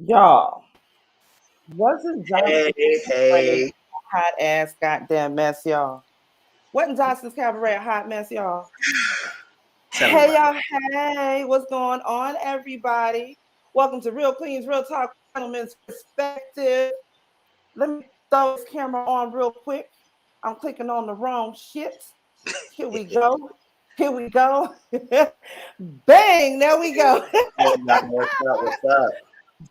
Y'all, wasn't Hey, Johnson's Cabaret hey. a hot ass goddamn mess, y'all? Wasn't Johnson's Cabaret a hot mess, y'all? Tell me Hey, about it. y'all, hey, what's going on, everybody? Welcome to Real Queens Real Talk, Gentlemen's Perspective. Let me throw this camera on real quick. I'm clicking on the wrong shit. Here we go. Here we go. Bang, there we go. Hey, y'all, what's up? What's up?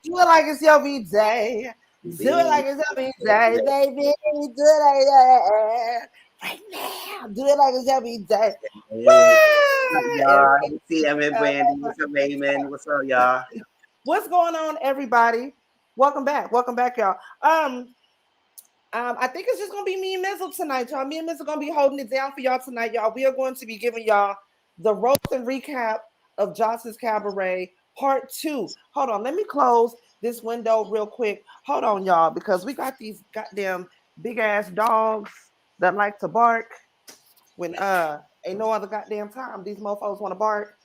Do it like it's your day. Do it B. like it's your day, baby. Do it like that. Right now. Do it like it's your day. Hey, what's up, Woo! y'all? Hey, TM and Brandy. What's up, Raymond? What's up, y'all? What's going on, everybody? Welcome back. Welcome back, y'all. I think it's just gonna be me and Mizzle tonight, y'all. Me and Mizzle gonna be holding it down for y'all tonight, y'all. We are going to be giving y'all the roast and recap of Johnson's Cabaret Part 2. Hold on, let me close this window real quick. Hold on, y'all, because we got these goddamn big ass dogs that like to bark when ain't no other goddamn time these mofos want to bark.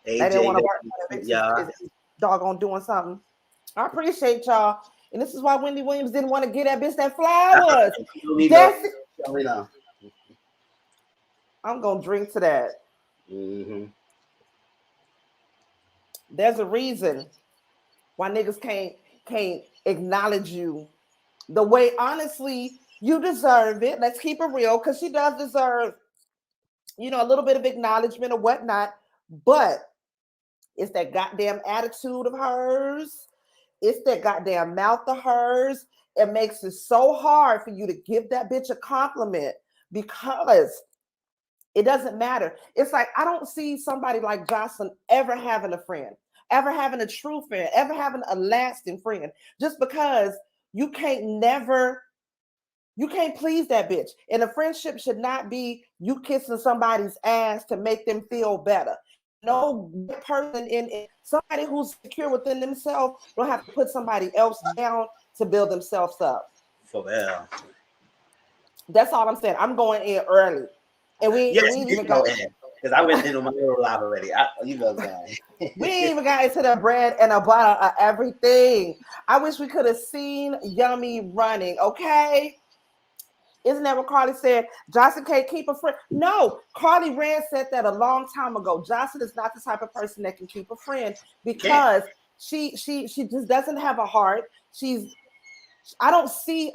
They didn't want AJ, to bark when y'all. is doggone doing something. I appreciate y'all. And this is why Wendy Williams didn't want to get that bitch that flowers. We know. That's it. We know. I'm gonna drink to that. Mm-hmm. There's a reason why niggas can't acknowledge you the way honestly you deserve it. Let's keep it real, because she does deserve, a little bit of acknowledgement or whatnot. But it's that goddamn attitude of hers. It's that goddamn mouth of hers. It makes it so hard for you to give that bitch a compliment because it doesn't matter. It's like I don't see somebody like Joseline ever having a friend, ever having a true friend, ever having a lasting friend, just because you can't never, you can't please that bitch. And a friendship should not be you kissing somebody's ass to make them feel better. No person in somebody who's secure within themselves don't have to put somebody else down to build themselves up. For real. That's all I'm saying. I'm going in early. And we Yes, and we you ain't did even go got in. Because I went into my little live already. You know what we ain't even got into the bread and a butter of everything. I wish we could have seen Yummy running, okay? Isn't that what Carly said? Johnson can't keep a friend. No, Carly Rand said that a long time ago. Johnson is not the type of person that can keep a friend Can't. because she just doesn't have a heart. I don't see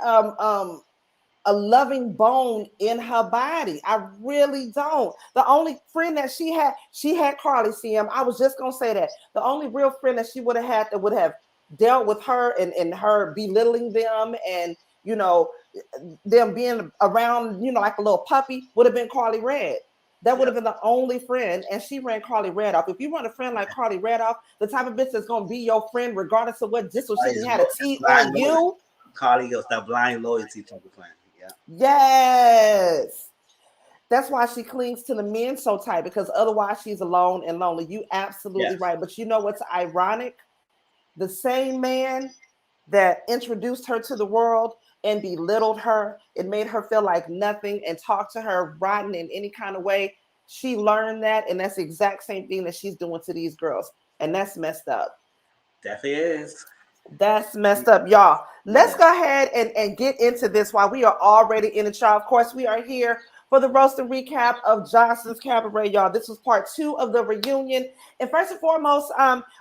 a loving bone in her body. I really don't. The only friend that she had Carly CM. I was just gonna say that. The only real friend that she would have had that would have dealt with her and her belittling them and them being around, like a little puppy would have been Carly Red. That would have Yep. been the only friend, and she ran Carly Red off. If you run a friend like Carly Red off, the type of bitch that's gonna be your friend regardless of what, just so she can have a That's T on blind loyalty. you. Carly goes that blind loyalty type of plan. Yeah. Yes. That's why she clings to the men so tight, because otherwise she's alone and lonely. You absolutely Yes. right. But you know what's ironic? The same man that introduced her to the world and belittled her and made her feel like nothing and talked to her rotten in any kind of way, she learned that. And that's the exact same thing that she's doing to these girls. And that's messed up. Definitely is. That's messed up, y'all. Let's Yeah. go ahead and get into this while we are already in the trial. Of course, we are here for the roast and recap of Johnson's Cabaret, y'all. This was part 2 of the reunion. And first and foremost,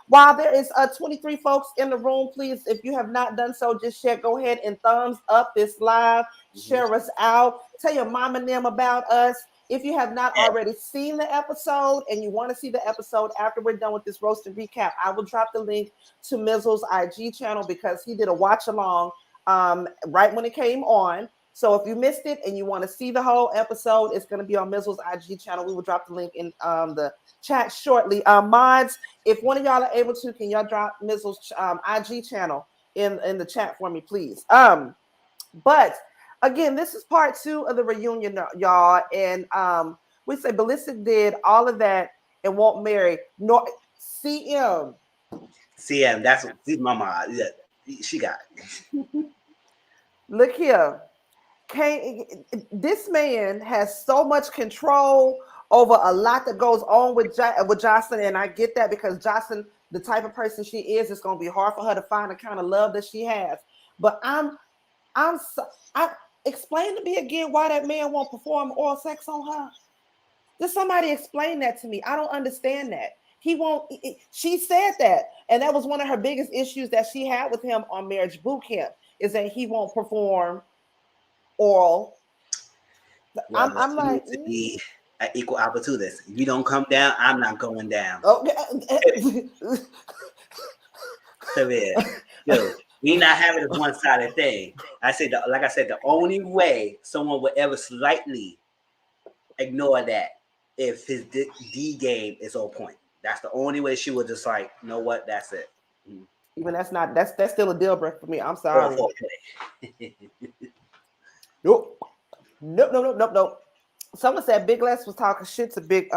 while there is 23 folks in the room, please, if you have not done so, just share. Go ahead and thumbs up this live. Mm-hmm. Share us out. Tell your mom and them about us. If you have not Yeah. already seen the episode and you want to see the episode after we're done with this roast and recap, I will drop the link to Mizzle's IG channel because he did a watch along right when it came on. So if you missed it and you want to see the whole episode, it's going to be on Mizzle's IG channel. We will drop the link in the chat shortly. Mods, if one of y'all are able to, can y'all drop Mizzle's IG channel in the chat for me, please? But again, this is part 2 of the reunion, y'all. And we say Ballistic did all of that and won't marry. No, CM. CM, that's mama. Yeah, she got it. Look here. Can't, this man has so much control over a lot that goes on with Jocelyn, and I get that because Jocelyn the type of person she is, it's going to be hard for her to find the kind of love that she has. But I explain to me again why that man won't perform oral sex on her. Just somebody explain that to me. I don't understand that. He won't. She said that, and that was one of her biggest issues that she had with him on Marriage Boot Camp, is that he won't perform oral. Well, I'm like, to be an equal opportunist. If you don't come down, I'm not going down. okay. Severe. Yo, we not having a one-sided thing. Like I said, the only way someone would ever slightly ignore that if his D game is on point. That's the only way she would just like, you know what, that's it. Even that's still a deal breaker for me. I'm sorry. Nope. Someone said Big Lex was talking shit to Big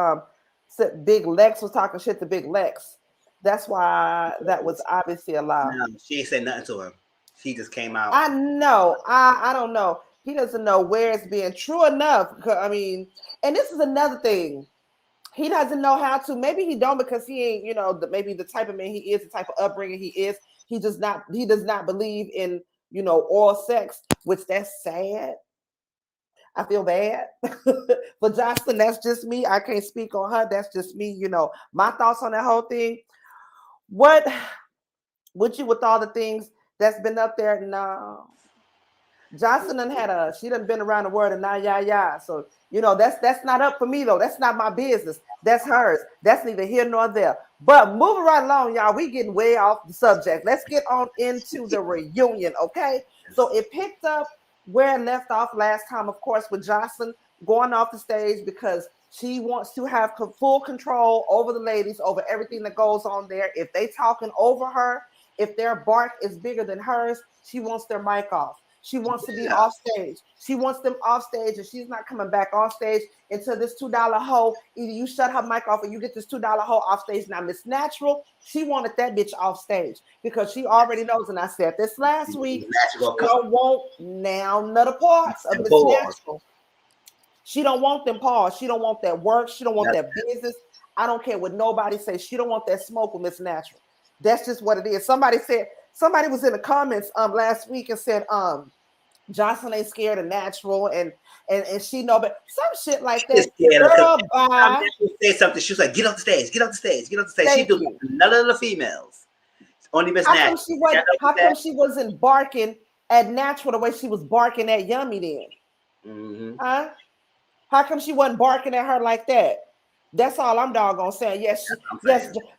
Lex was talking shit to Big Lex. That's why that was obviously a lie. No, she ain't said nothing to him. She just came out. I know. I don't know. He doesn't know where it's being true enough. I mean, and this is another thing. He doesn't know how to. Maybe he don't because he ain't, maybe the type of man he is, the type of upbringing he is. He does not believe in, oral sex, which that's sad. I feel bad for Joseline. That's just me. I can't speak on her. That's just me. My thoughts on that whole thing. What would you with all the things that's been up there? No. Joseline she done been around the world and yeah. So, that's not up for me though. That's not my business. That's hers. That's neither here nor there. But moving right along, y'all, we getting way off the subject. Let's get on into the reunion, okay? So it picked up where it left off last time, of course, with Joseline going off the stage because she wants to have full control over the ladies, over everything that goes on there. If they talking over her, if their bark is bigger than hers, she wants their mic off. She wants to be off stage. She wants them off stage, and she's not coming back on stage until this $2 hoe. Either you shut her mic off or you get this $2 hoe off stage. Now, Miss Natural, she wanted that bitch off stage because she already knows, and I said this last week, she don't want now none of parts of Miss Natural. She don't want them parts. She don't want that work. She don't want that business. I don't care what nobody says. She don't want that smoke with Miss Natural. That's just what it is. Somebody was in the comments last week and said Joseline ain't scared of Natural and she know, but some shit like that. Girl, bye. Say something. She was like, "Get off the stage, get off the stage, get off the stage." She do none of the females. Only Miss Natural. How come she wasn't barking at Natural the way she was barking at Yummy then? Mm-hmm. Huh? How come she wasn't barking at her like that? That's all I'm doggone saying. Yes,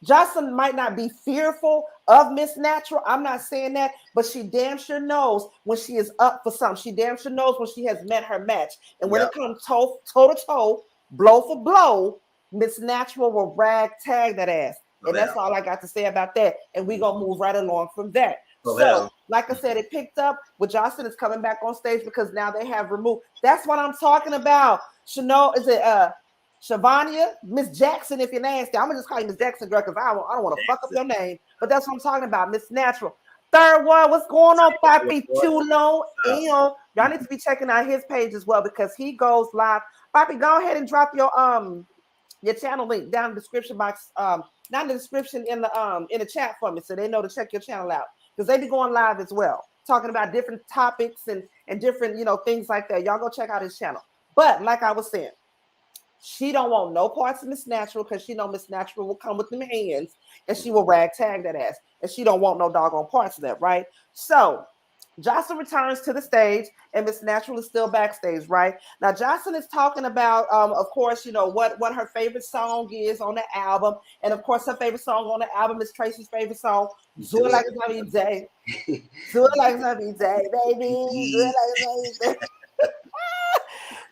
Joseline might not be fearful of Miss Natural. I'm not saying that, but she damn sure knows when she is up for something. She damn sure knows when she has met her match. And when it comes toe to toe, blow for blow, Miss Natural will tag that ass. And that's all I got to say about that. And we're going to move right along from that. So, like I said, it picked up with Joseline is coming back on stage because now they have removed. That's what I'm talking about. Shavania, Miss Jackson, if you're nasty. I'm gonna just call you Miss Jackson, girl, because I don't want to fuck up your name. But that's what I'm talking about, Miss Natural. Third one, what's going on, Pt2? Y'all need to be checking out his page as well because he goes live. Papi, go ahead and drop your channel link down in the description box, not in the description in the chat for me, so they know to check your channel out because they be going live as well, talking about different topics and different things like that. Y'all go check out his channel. But like I was saying, she don't want no parts of Miss Natural because she know Miss Natural will come with them hands and she will tag that ass. And she don't want no doggone parts of that, right? So Joseline returns to the stage and Miss Natural is still backstage, right? Now Joseline is talking about, of course, what her favorite song is on the album. And of course, her favorite song on the album is Tracy's favorite song, Do It Like It's Every Day. Do It Like It's Every Day, baby. Do It Like It's Every Day.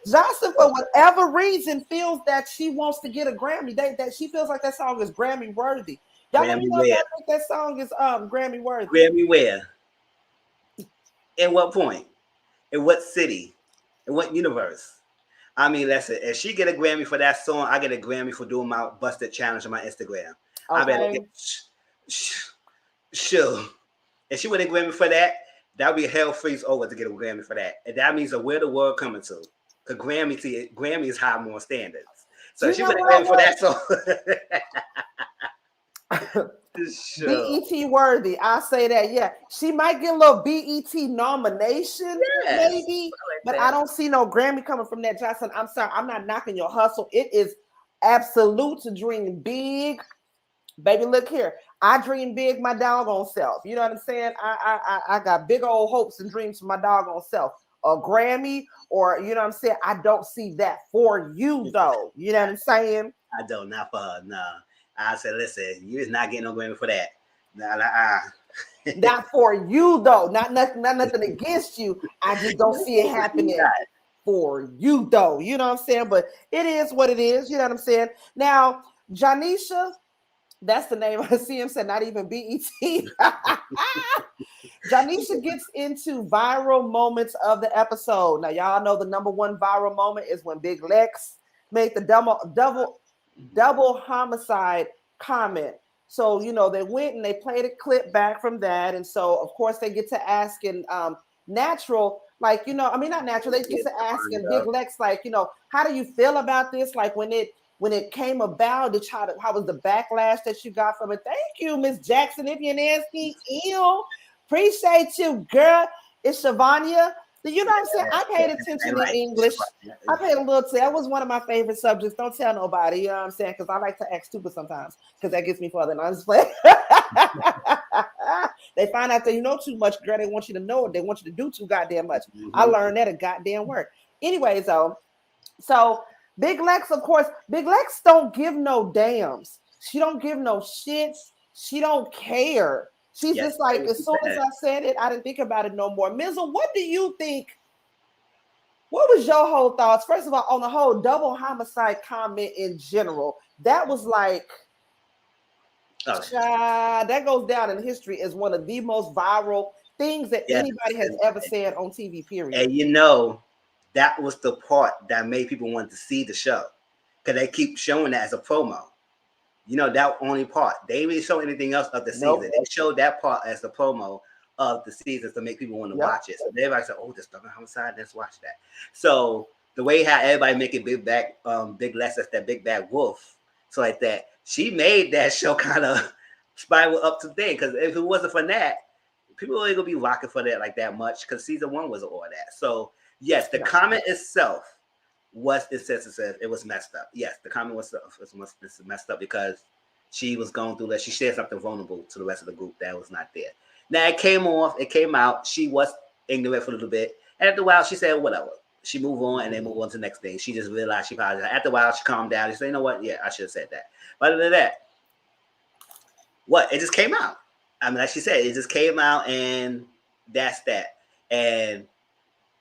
Joseline, for whatever reason, feels that she wants to get a Grammy. That she feels like that song is Grammy worthy. Y'all let me know if y'all think that song is Grammy worthy. Grammy where? In what point? In what city? In what universe? I mean, listen, if she get a Grammy for that song, I get a Grammy for doing my busted challenge on my Instagram. Okay. I better get sure. If she win a Grammy for that, that would be hell freeze over to get a Grammy for that. And that means that where the world coming to. Because Grammy is high more standards. So she would have for that song. BET worthy. I'll say that. Yeah, she might get a little BET nomination, maybe, but I don't see no Grammy coming from that. Jocelyn, I'm sorry, I'm not knocking your hustle. It is absolute to dream big, baby. Look here, I dream big, my doggone self. You know what I'm saying? I got big old hopes and dreams for my doggone self. A Grammy, or you know what I'm saying? I don't see that for you though. You know what I'm saying? I don't, not for her. No, I said, listen, you're not getting no Grammy for that. Not for you though. Not nothing against you. I just don't see it happening for you though. You know what I'm saying? But it is what it is. You know what I'm saying? Now, Janisha, that's the name I see him said, not even BET. Janisha gets into viral moments of the episode. Now, y'all know the number one viral moment is when Big Lex made the double homicide comment. So, you know, they went and they played a clip back from that. And so, of course, they get to asking Natural, like, you know, I mean, not Natural, they get to asking Big Lex, like, you know, how do you feel about this? Like when it came about, how was the backlash that you got from it? Thank you, Miss Jackson. If you're nasty, ill. Appreciate you, girl. It's Shavania. You know what I'm saying? I paid attention to English. I paid a little. That was one of my favorite subjects. Don't tell nobody. You know what I'm saying? Because I like to act stupid sometimes. Because that gets me further. And I just play. They find out that you know too much, girl. They want you to know it. They want you to do too goddamn much. I learned that at goddamn work. Anyways, though. So Big Lex, of course, Big Lex don't give no damns. She don't give no shits. She don't care. She's just like, as soon as I said it, I didn't think about it no more. Mizzle, what do you think? What was your whole thoughts? First of all, on the whole double homicide comment in general, that was like, that goes down in history as one of the most viral things that anybody has ever said on TV, period. And you know, that was the part that made people want to see the show, because they keep showing that as a promo. You know, that only part. They didn't really show anything else of the season. They showed that part as the promo of the season to make people want to watch it. So everybody said, oh, this double homicide, let's watch that. So the way how everybody make it Big Lex, that's that big bad wolf, so like that, she made that show kind of spiral up to thing. Because if it wasn't for that, people ain't gonna be rocking for that like that much, because season one was all that. So yes, the comment itself was insensitive. It was messed up. Yes, the comment was messed up because she was going through that. She shared something vulnerable to the rest of the group that was not there. Now it came out. She was ignorant for a little bit, and after a while, she said whatever. She moved on, and then moved on to the next thing. She just realized she probably. After a while, she calmed down. She said, "You know what? Yeah, I should have said that." But other than that, it just came out. I mean, like she said, it just came out, and that's that. And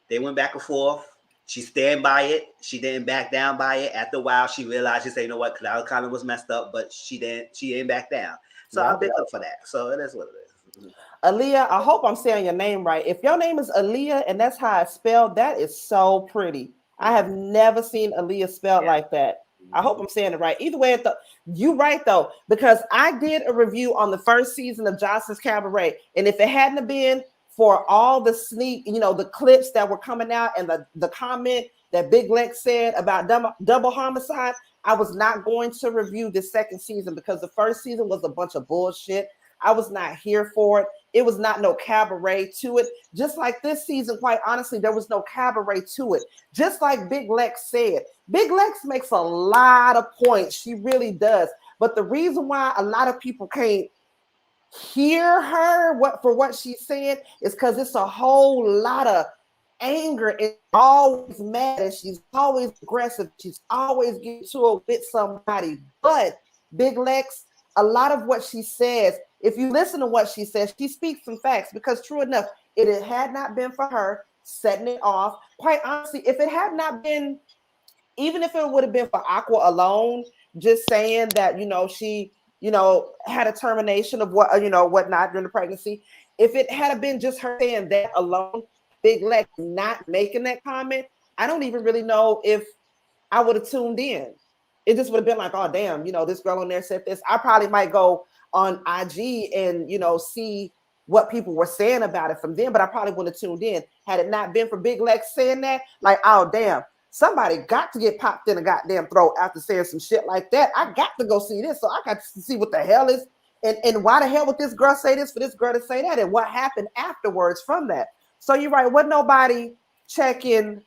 they went back and forth. She stand by it. She didn't back down by it. After a while, she realized, she said, you know what, Cloud kind of was messed up, but she didn't back down. So I'll be up for that. So it is what it is. Aaliyah, I hope I'm saying your name right. If your name is Aaliyah and that's how it's spelled, that is so pretty. I have never seen Aaliyah spelled like that. I hope I'm saying it right. Either way, you're right though, because I did a review on the first season of Jocelyn's Cabaret, and if it hadn't been for all the the clips that were coming out and the comment that Big Lex said about double homicide, I was not going to review the second season because the first season was a bunch of bullshit. I was not here for it. It was not no cabaret to it. Just like this season, quite honestly, there was no cabaret to it. Just like Big Lex said, Big Lex makes a lot of points. She really does. But the reason why a lot of people can't hear her for what she's saying is because it's a whole lot of anger and always mad, and she's always aggressive. She's always getting to it with somebody. But Big Lex, a lot of what she says, if you listen to what she says, she speaks some facts, because true enough, it had not been for her setting it off. Quite honestly, if it had not been, even if it would have been for Aqua alone, just saying that, she, had a termination of whatnot during the pregnancy. If it had been just her saying that alone, Big Lex not making that comment, I don't even really know if I would have tuned in. It just would have been like, oh, damn, this girl on there said this. I probably might go on IG and, see what people were saying about it from them, but I probably wouldn't have tuned in had it not been for Big Lex saying that. Like, oh, damn, somebody got to get popped in a goddamn throat after saying some shit like that. I got to go see this, so I got to see what the hell is And why the hell would this girl say this for this girl to say that? And what happened afterwards from that? So you're right. Wasn't nobody checking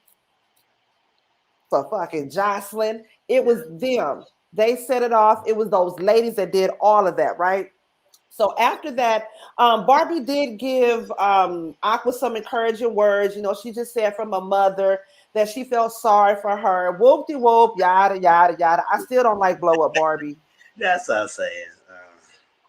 for fucking Joseline. It was them. They set it off. It was those ladies that did all of that, right? So after that, Barbie did give Aqua some encouraging words. You know, she just said from a mother that she felt sorry for her. Whoop de whoop, yada yada yada. I still don't like blow up Barbie. That's what I'm saying.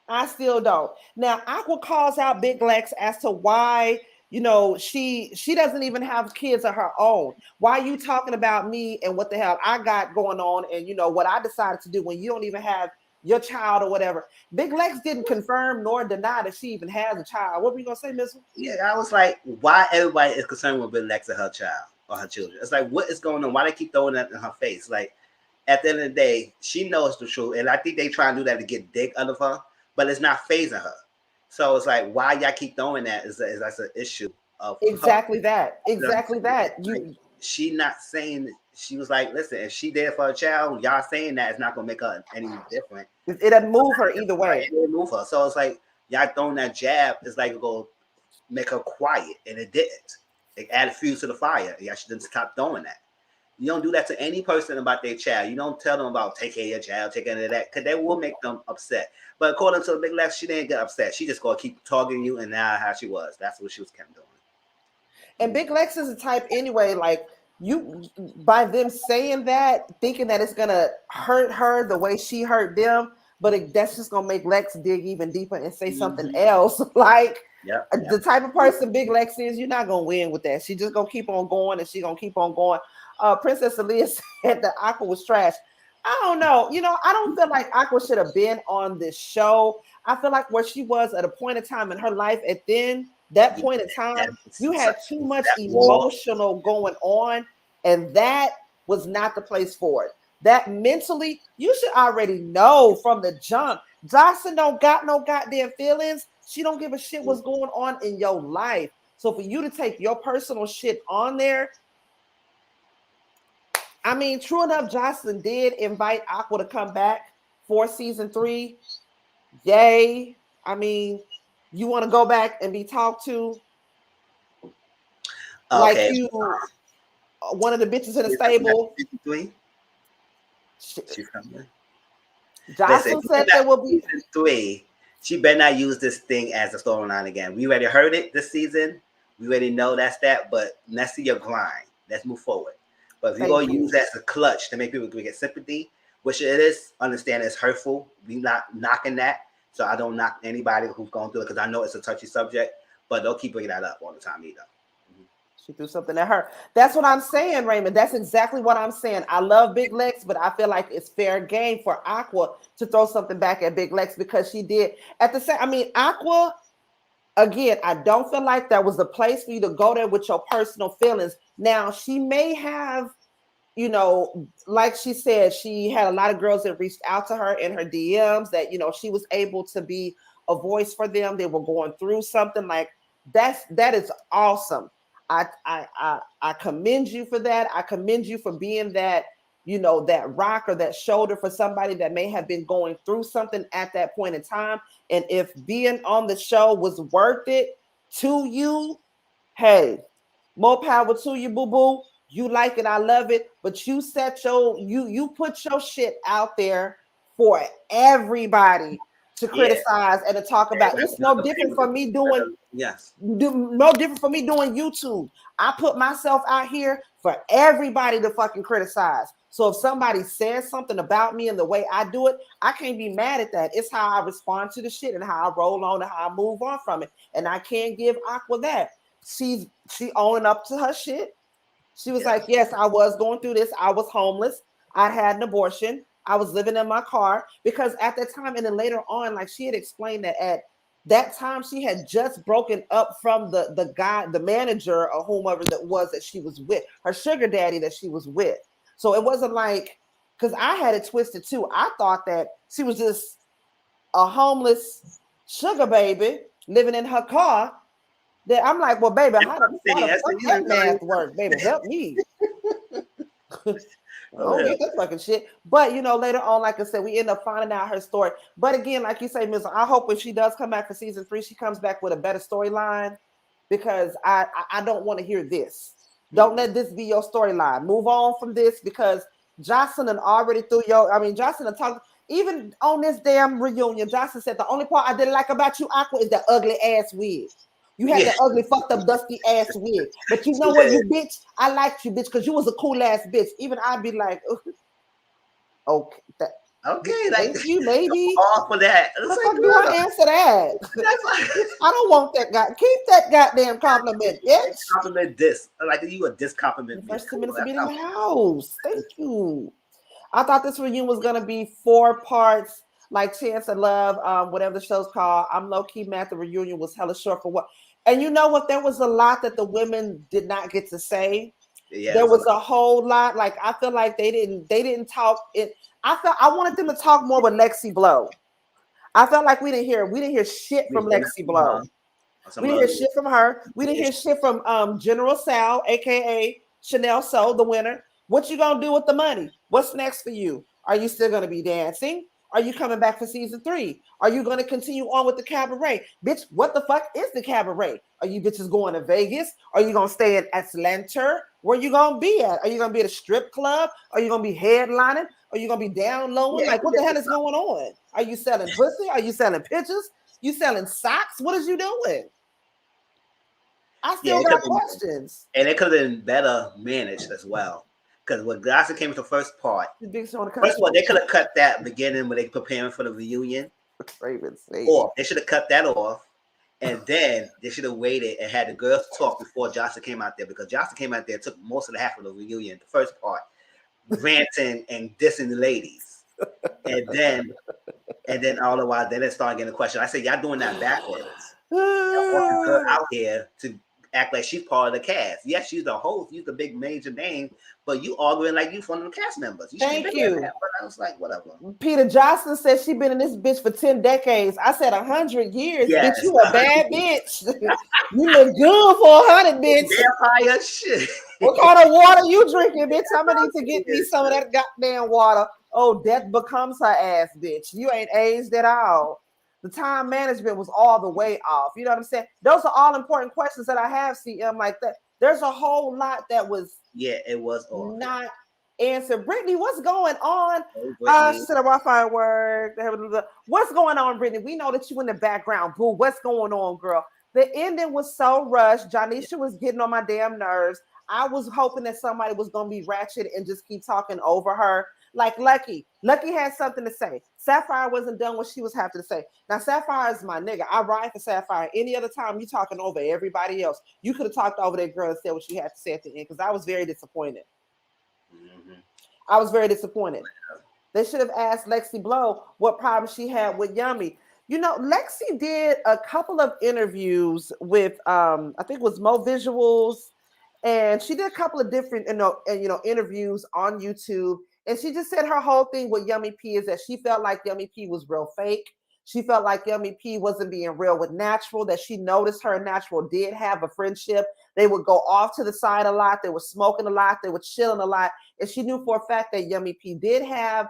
I still don't. Now, Aqua calls out Big Lex as to why, you know, she doesn't even have kids of her own. Why are you talking about me and what the hell I got going on and, you know, what I decided to do when you don't even have your child or whatever. Big Lex didn't confirm nor deny that she even has a child. What were you going to say, Mizzle? Yeah, I was like, why everybody is concerned with Big Lex and her child or her children? It's like, what is going on? Why they keep throwing that in her face? Like, at the end of the day, she knows the truth. And I think they try and do that to get dick out of her, but it's not phasing her. So it's like, why y'all keep throwing that? Is that's an issue of exactly her. that. Exactly that. She not saying, she was like, listen, if she did for a child, y'all saying that it's not gonna make her any different. It doesn't move her either way. It didn't move her. So it's like y'all throwing that jab is like go make her quiet, and it didn't. It added fuel to the fire. Y'all should stop throwing that. You don't do that to any person about their child. You don't tell them about take care of your child, take care of that, because that will make them upset. But according to the Big Lex, she didn't get upset. She just gonna keep targeting you, and now how she was. That's what she was kept doing. And Big Lex is the type anyway, like you by them saying that, thinking that it's gonna hurt her the way she hurt them, but that's just gonna make Lex dig even deeper and say something else. Like the type of person Big Lex is, you're not gonna win with that. She just gonna keep on going and she gonna keep on going. Princess Aaliyah said that Aqua was trash. I don't know. You know, I don't feel like Aqua should have been on this show. I feel like where she was at a point in time in her life, at then that point in time, you had too much emotional going on, and that was not the place for it. That mentally, you should already know from the jump. Joseline don't got no goddamn feelings. She don't give a shit what's going on in your life. So for you to take your personal shit on there, I mean, true enough, Joseline did invite Aqua to come back for season 3. Yay. I mean, you want to go back and be talked to like you one of the bitches in the stable. Joseline said there will be season 3. She better not use this thing as a storyline again. We already heard it this season. We already know that's that, but let's see your grind. Let's move forward. But if you're going to use that as a clutch to make people get sympathy, which it is, understand it's hurtful. We not knocking that. So I don't knock anybody who's going through it because I know it's a touchy subject, but don't keep bringing that up all the time either. She threw something at her. That's what I'm saying, Raymond. That's exactly what I'm saying. I love Big Lex, but I feel like it's fair game for Aqua to throw something back at Big Lex because she did. At the same, I mean, Aqua, again, I don't feel like that was the place for you to go there with your personal feelings. Now, she may have, you know, like she said, she had a lot of girls that reached out to her in her DMs that, you know, she was able to be a voice for them. They were going through something like that is awesome. I commend you for that. I commend you for being that, you know, that rock or that shoulder for somebody that may have been going through something at that point in time. And if being on the show was worth it to you, hey, more power to you, boo-boo. You like it, I love it. But you set you put your shit out there for everybody to criticize and to talk about. It's no different from me doing no different from me doing YouTube. I put myself out here for everybody to fucking criticize. So if somebody says something about me and the way I do it, I can't be mad at that. It's how I respond to the shit and how I roll on and how I move on from it. And I can't give Aqua that. She owning up to her shit. She was like, yes, I was going through this. I was homeless. I had an abortion. I was living in my car because at that time and then later on, like she had explained that at that time she had just broken up from the guy, the manager or whomever that was that she was with, her sugar daddy that she was with. So it wasn't like, because I had it twisted too. I thought that she was just a homeless sugar baby living in her car. That I'm like, well, baby, how the fuck that math work, baby? Help me. I don't get that fucking shit. But you know, later on, like I said, we end up finding out her story. But again, like you say, Miss, I hope if she does come back for season 3, she comes back with a better storyline, because I don't want to hear this. Don't let this be your storyline. Move on from this, because Joseline already threw your. I mean, Joseline talked even on this damn reunion. Joseline said the only part I didn't like about you, Aqua, is the ugly ass wig. You had the ugly, fucked up, dusty ass wig. But you know what, you bitch? I liked you, bitch, because you was a cool ass bitch. Even I'd be like, okay, okay, thank you, lady. All for that. What the fuck do I answer that? I don't want that guy. Keep that goddamn compliment, bitch. Compliment this. Like you a diss compliment. First 2 minutes of being in the house. Thank you. I thought this reunion was gonna be 4 parts, like Chance of Love, whatever the show's called. I'm low key mad the reunion was hella short for what. And you know what? There was a lot that the women did not get to say. Yeah, there was a whole lot. Like I feel like they didn't talk it. I wanted them to talk more with Lexi Blow. I felt like we didn't hear shit from Lexi Blow. We didn't hear shit from her. We didn't hear shit from General Sal, aka Chanel Soul, the winner. What you gonna do with the money? What's next for you? Are you still gonna be dancing? Are you coming back for season 3? Are you going to continue on with the cabaret? Bitch, what the fuck is the cabaret? Are you bitches going to Vegas? Are you going to stay in Atlanta? Where you going to be at? Are you going to be at a strip club? Are you going to be headlining? Are you going to be down low? Like, what the hell is going on? Are you selling pussy? Are you selling pictures? You selling socks? What is you doing? I still got questions. And it could have been better managed as well. Because when Gossip came with the first part, first of all, they could have cut that beginning when they preparing for the reunion. Or they should have cut that off, and then they should have waited and had the girls talk before Jocelyn came out there, because Jocelyn came out there and took most of the half of the reunion, the first part, ranting and dissing the ladies, and then all the while, then they started getting a question. I said, y'all doing that backwards. Y'all want her out here to act like she's part of the cast. Yes, she's the host, she's the big major name, but you arguing like you one of the cast members. Thank you. But I was like, whatever. Peter Johnson said she been in this bitch for 10 decades. I said 100 years. Yes, bitch, you a bad bitch. You look good for 100, bitch. Vampire shit. What kind of water you drinking, bitch? I'm gonna need to get me some of that goddamn water. Oh, death becomes her ass, bitch. You ain't aged at all. The time management was all the way off. You know what I'm saying? Those are all important questions that I have, CM, like that. There's a whole lot that was it was not answered. Brittany, what's going on? She said a Wi-Fi word. What's going on, Brittany? We know that you in the background. Boo, what's going on, girl? The ending was so rushed. Janisha was getting on my damn nerves. I was hoping that somebody was gonna be ratchet and just keep talking over her. Like Lucky had something to say. Sapphire wasn't done what she was having to say. Now Sapphire is my nigga. I ride for Sapphire. Any other time you talking over everybody else. You could have talked over that girl and said what she had to say at the end, because I was very disappointed. I was very disappointed. They should have asked Lexi Blow what problem she had with Yummy. You know, Lexi did a couple of interviews with I think it was Mo Visuals, and she did a couple of different interviews on YouTube. And she just said her whole thing with Yummy P is that she felt like Yummy P was real fake. She felt like Yummy P wasn't being real with Natural, that she noticed her and Natural did have a friendship. They would go off to the side a lot. They were smoking a lot. They were chilling a lot. And she knew for a fact that Yummy P did have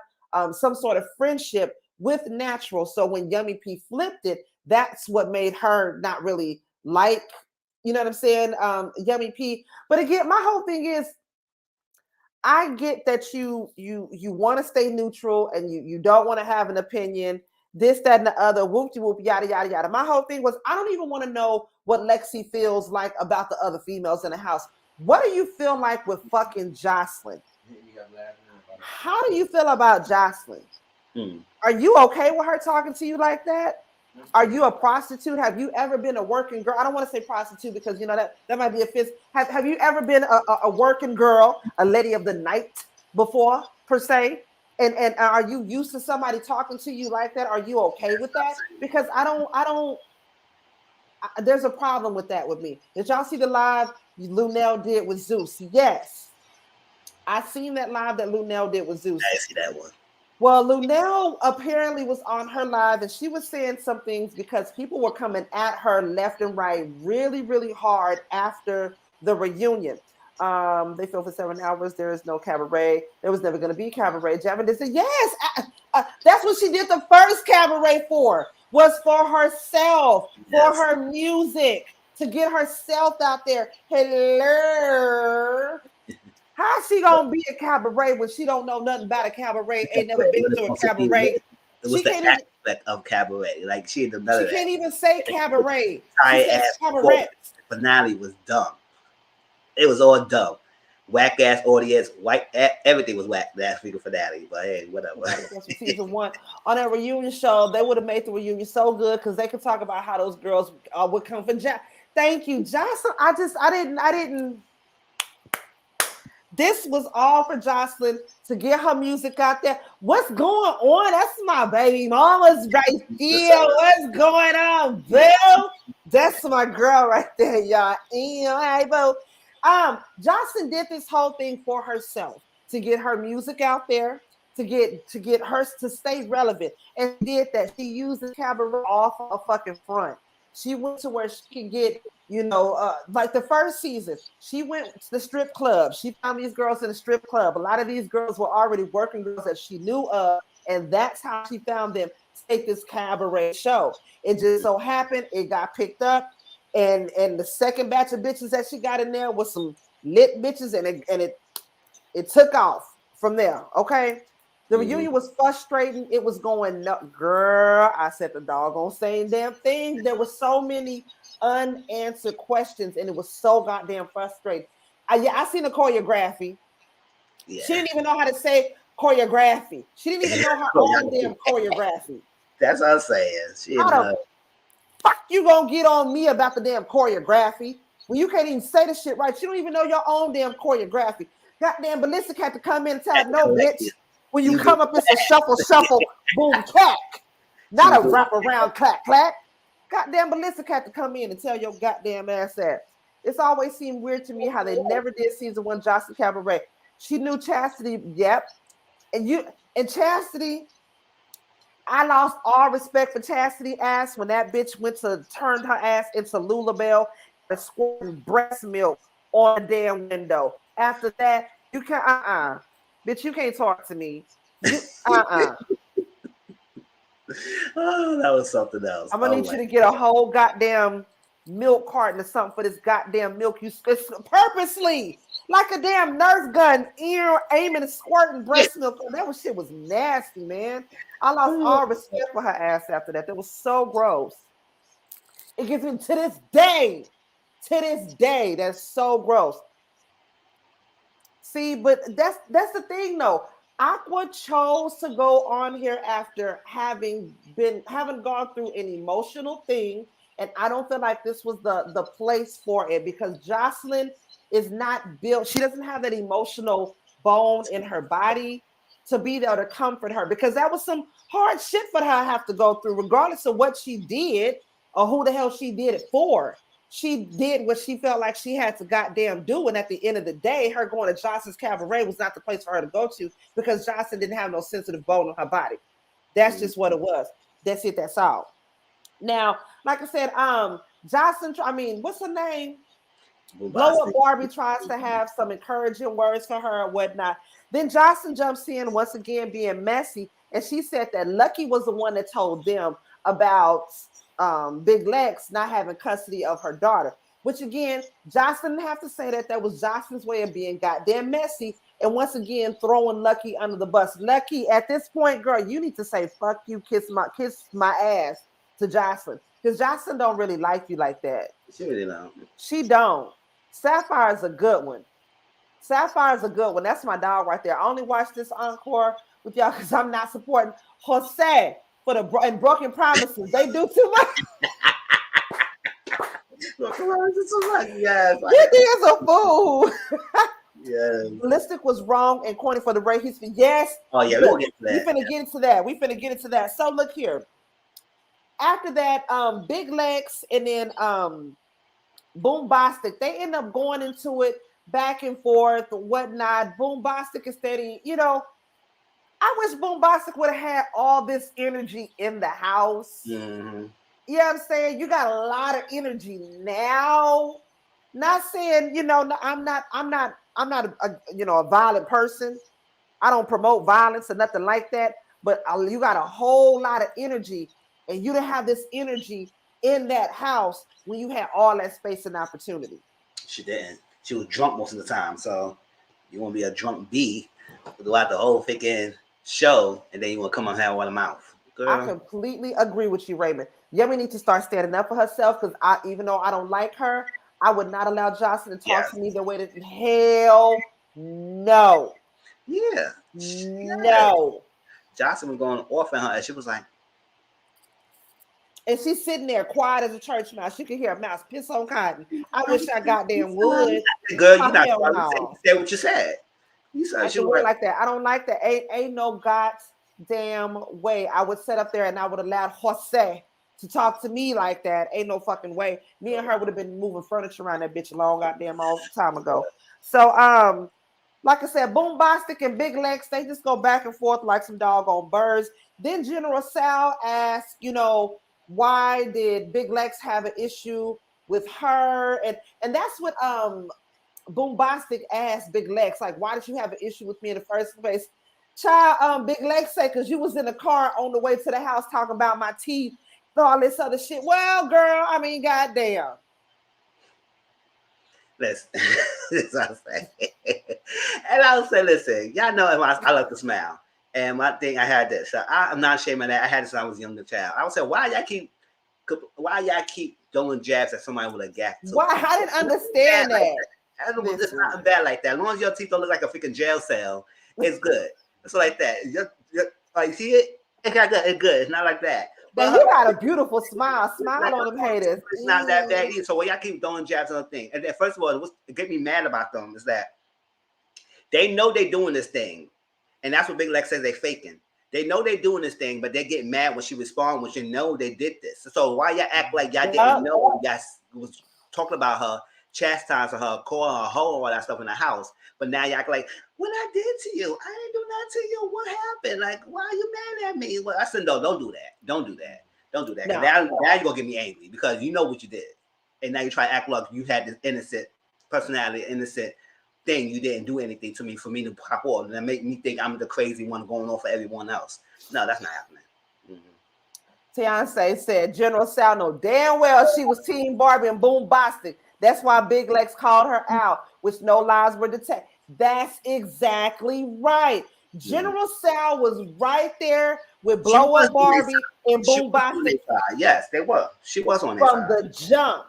some sort of friendship with Natural. So when Yummy P flipped it, that's what made her not really like, you know what I'm saying, Yummy P. But again, my whole thing is, I get that you want to stay neutral and you don't want to have an opinion, this, that, and the other, whoop-de-whoop, yada, yada, yada. My whole thing was, I don't even want to know what Lexi feels like about the other females in the house. What do you feel like with fucking Joseline? How do you feel about Joseline? Are you okay with her talking to you like that? Are you a prostitute? Have you ever been a working girl? I don't want to say prostitute because, you know, that might be offensive. Have you ever been a working girl, a lady of the night before, per se? And are you used to somebody talking to you like that? Are you okay with that? Because there's a problem with that with me. Did y'all see the live Lunel did with Zeus? Yes. I seen that live that Lunel did with Zeus. I see that one. Well, Lunel apparently was on her live and she was saying some things because people were coming at her left and right really, really hard after the reunion. They filmed for 7 hours. There is no cabaret. There was never going to be cabaret. Javin said, yes, that's what she did the first cabaret for, was for herself, for her music, to get herself out there. Hello. How's she gonna be a cabaret when she don't know nothing about a cabaret? Ain't never been to a cabaret. It was the aspect of cabaret. Like she didn't know that. She can't even say cabaret. She ass cabaret. Finale was dumb. It was all dumb. Whack ass audience, white, everything was whack. Last week of finale, but hey, whatever. Season 1 on that reunion show, they would have made the reunion so good because they could talk about how those girls would come for. Thank you, Jocelyn. I didn't. This was all for Jocelyn to get her music out there. What's going on? That's my baby mama's right there. What's going on, Bill? That's my girl right there, y'all. Hey, boo. Jocelyn did this whole thing for herself to get her music out there, to get her to stay relevant, and did that. She used the cabaret off a fucking front. She went to where she could get, like the first season, she went to the strip club. She found these girls in the strip club. A lot of these girls were already working girls that she knew of, and that's how she found them to take this cabaret show. It just so happened it got picked up, and the second batch of bitches that she got in there was some lit bitches, and it took off from there. Okay. The reunion was frustrating. It was going up. Girl, I said the doggone same damn thing. There were so many unanswered questions, and it was so goddamn frustrating. I seen the choreography. Yeah. She didn't even know how to say choreography. She didn't even know her own damn choreography. That's what I'm saying. How the fuck you gonna get on me about the damn choreography when you can't even say the shit right? You don't even know your own damn choreography. Goddamn ballistic had to come in and tell no bitch. When you come up, it's a shuffle, boom, clack. Not a wrap around, clack, clack. Goddamn ballistic had to come in and tell your goddamn ass that. It's always seemed weird to me how they never did season 1 Jocelyn Cabaret. She knew Chastity, yep. And Chastity, I lost all respect for Chastity ass when that bitch went to turn her ass into Lulabelle and squirting breast milk on the damn window. After that, you can't, bitch, you can't talk to me. Oh, that was something else. I'm gonna need you to get a whole goddamn milk carton or something for this goddamn milk. You purposely, like a damn Nerf gun, aiming and squirting breast milk. That shit was nasty, man. I lost all respect for her ass after that. That was so gross. It gets me to this day. That's so gross. See, but that's the thing though. Aqua chose to go on here after having gone through an emotional thing, and I don't feel like this was the place for it because Jocelyn is not built. She doesn't have that emotional bone in her body to be there to comfort her, because that was some hard shit for her to have to go through, regardless of what she did or who the hell she did it for. She did what she felt like she had to goddamn do. And at the end of the day, her going to Johnson's Cabaret was not the place for her to go to because Johnson didn't have no sensitive bone in her body. That's just what it was. That's it. That's all. Now, like I said, Johnson, what's her name? Blow Up Barbie tries to have some encouraging words for her and whatnot. Then Johnson jumps in once again being messy. And she said that Lucky was the one that told them about Big Lex not having custody of her daughter, which again, Jocelyn didn't have to say that. That was Jocelyn's way of being goddamn messy. And once again, throwing Lucky under the bus. Lucky, at this point, girl, you need to say, fuck you, kiss my ass to Jocelyn. Because Jocelyn don't really like you like that. She really don't. She don't. Sapphire's a good one. That's my dog right there. I only watch this encore with y'all because I'm not supporting Jose for and broken promises. They do too much. Yes. He is a fool. Yes. Ballistic was wrong and corny for the break. Yes. Oh yeah, we'll get to that. We finna get into that. So look here. After that, Big Lex and then Boombastic, they end up going into it back and forth and whatnot. Boombastic is steady, I wish Boombastic would have had all this energy in the house. Mm-hmm. You know what I'm saying? You got a lot of energy now. Not saying, I'm not a violent person. I don't promote violence or nothing like that. But you got a whole lot of energy, and you didn't have this energy in that house when you had all that space and opportunity. She didn't. She was drunk most of the time. So you want to be a drunk bee throughout the whole freaking show, and then you want to come on here with a mouth. Girl. I completely agree with you, Raymond. Yeah, we need to start standing up for herself, because even though I don't like her, I would not allow Joseline to talk to me the way that hell no. Yeah. No. Joseline was going off on her, and she was like, and she's sitting there quiet as a church mouse. You can hear a mouse piss on cotton. I wish I goddamn would. Girl, you not no. Say what you said. You said she went like that. I don't like that. Ain't no goddamn way I would sit up there and I would allow Jose to talk to me like that. Ain't no fucking way. Me and her would have been moving furniture around that bitch a long goddamn time ago. So like I said, Boombastic and Big Lex, they just go back and forth like some doggone birds. Then General Sal asked, why did Big Lex have an issue with her? And that's what Boombastic asked Big Lex, like, why did you have an issue with me in the first place? Child, Big Lex said, because you was in the car on the way to the house talking about my teeth and all this other shit. Well, girl, I mean, goddamn. Listen, I'll say. And I'll say, listen, y'all know I love to smile. And my thing, I had this. So I'm not ashamed of that. I had this when I was a younger child. I would say, why y'all keep throwing jabs at somebody with a gap? Why? I didn't understand that. It's not bad like that. As long as your teeth don't look like a freaking jail cell, it's good. It's like that. You see it? It's good. It's not like that. But you got a beautiful smile. Smile on them haters. It's not that bad either. So why y'all keep throwing jabs on the thing? And then first of all, what get me mad about them is that they know they're doing this thing. And that's what Big Lex says they faking. They know they're doing this thing, but they get mad when she responds when she know they did this. So why y'all act like y'all didn't know y'all was talking about her, chastising her, calling her hoe, all that stuff in the house. But now y'all act like, what I did to you? I didn't do nothing to you. What happened? Like, why are you mad at me? Well, I said, no, don't do that. Don't do that. Don't do that. No. Now you're going to get me angry because you know what you did. And now you try to act like you had this innocent personality, innocent thing. You didn't do anything to me for me to pop off. And that make me think I'm the crazy one going on for everyone else. No, that's not happening. Tianse said, General Sal know damn well she was Team Barbie and Boombastic. That's why Big Lex called her out, which no lies were detected. That's exactly right. General Sal was right there with Blow Up Barbie and Boombastic. Yes, they were. She was on from the jump.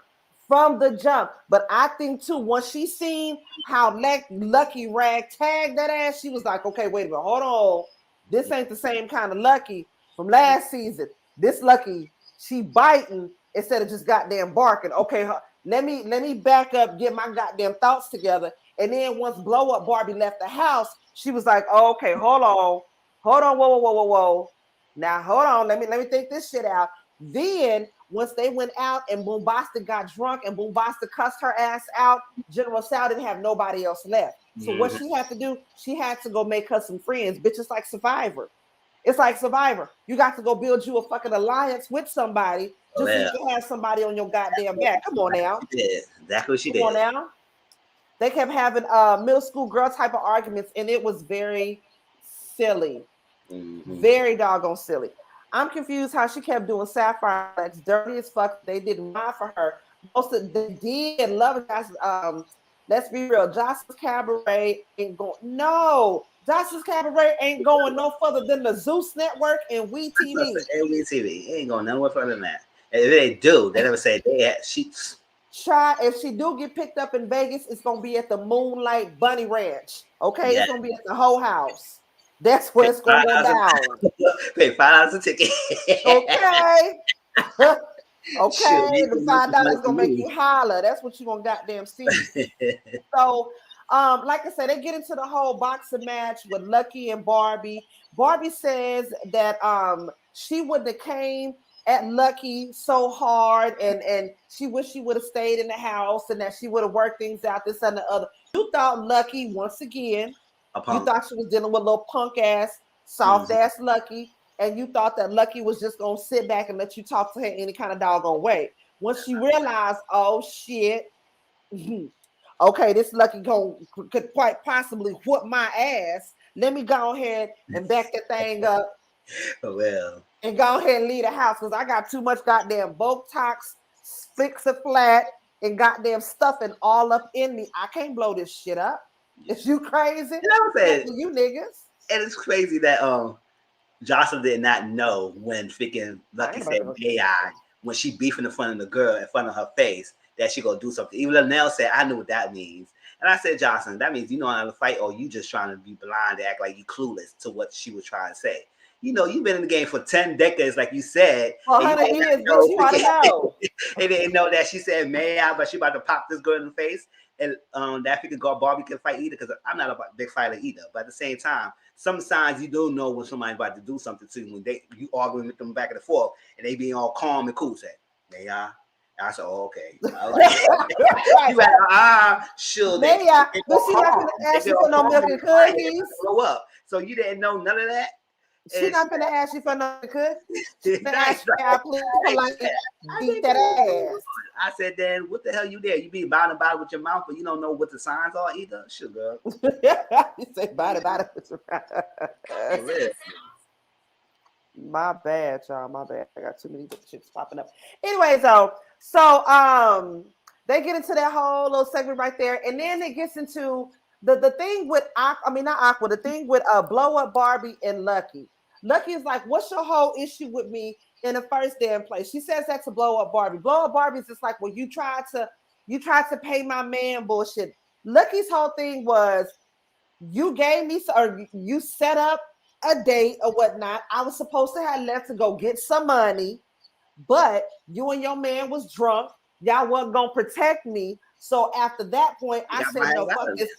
From the jump. But I think too, once she seen how Lucky Rag tagged that ass, she was like, okay, wait a minute, hold on. This ain't the same kind of Lucky from last season. This Lucky, she biting instead of just goddamn barking. Okay, let me back up, get my goddamn thoughts together. And then once Blow Up Barbie left the house, she was like, oh, okay, hold on, whoa. Now hold on, let me think this shit out. Then once they went out and Boombastic got drunk and Boombastic cussed her ass out, General Sal didn't have nobody else left. So what she had to do, she had to go make her some friends. Bitch, it's like Survivor. It's like Survivor. You got to go build you a fucking alliance with somebody just so you can have somebody on your goddamn back. Come on now. She did. Exactly what she did. Come on now. They kept having middle school girl type of arguments, and it was very silly. Very doggone silly. I'm confused how she kept doing Sapphire Lex dirty as fuck. They didn't mind for her. Most of they did love it. Let's be real. Jocelyn's Cabaret ain't going. No, Jocelyn's Cabaret ain't going no further than the Zeus Network and WE TV. It ain't going nowhere further than that. And if they do, they never say they had sheets. If she do get picked up in Vegas, it's gonna be at the Moonlight Bunny Ranch. Okay, it's gonna be at the whole house. That's where it's gonna go down. Pay $5 a ticket. Okay. Okay, the $5 gonna make you holler. That's what you gonna goddamn see. So, like I said, they get into the whole boxing match with Lucky and Barbie. Barbie says that she wouldn't have came at Lucky so hard, and she wish she would have stayed in the house and that she would have worked things out, this and the other. You thought Lucky, once again, you thought she was dealing with a little punk ass, soft ass Lucky, and you thought that Lucky was just gonna sit back and let you talk to her any kind of doggone way. Once she realized, oh shit, Okay, this Lucky could quite possibly whoop my ass. Let me go ahead and back the thing up. Well, and go ahead and leave the house because I got too much goddamn Botox, fix it flat, and goddamn stuffing all up in me. I can't blow this shit up. Is you crazy? you know what I'm saying? You niggas. And it's crazy that Jocelyn did not know when freaking Lucky said may I, when she beefing in front of the girl in front of her face, that she gonna do something. Even Linnell said, I knew what that means. And I said, Jocelyn, that means you know how to fight, or you just trying to be blind to act like you clueless to what she was trying to say. You know, you've been in the game for 10 decades, like you said. 100 years, bitch, you ought to know. They didn't know that she said, may I, but she about to pop this girl in the face. And that figure Barbie can fight either, because I'm not a big fighter either. But at the same time, some signs you don't know when somebody's about to do something to you, when you arguing with them back and forth, and they being all calm and cool. Say, may I? I said, oh, okay. You like, sure. May I? But she not gonna ask you for no milk and cookies. Grow up. So you didn't know none of that. She's not gonna ask you for no cookies. She's gonna ask you, I please politely beat that ass. I said, then what the hell you there? You be about with your mouth, but you don't know what the signs are either. Sugar. You say about it with your mouth. My bad, y'all. My bad. I got too many chicks popping up. Anyways, so they get into that whole little segment right there, and then it gets into the thing with the thing with Blow Up Barbie and Lucky. Lucky is like, what's your whole issue with me in the first damn place? She says that to Blow Up Barbie. Blow Up Barbie is just like, well, you tried to pay my man bullshit. Lucky's whole thing was, you gave me, or you set up a date or whatnot. I was supposed to have left to go get some money, but you and your man was drunk. Y'all wasn't gonna protect me. So after that point, I said, no, fuck this.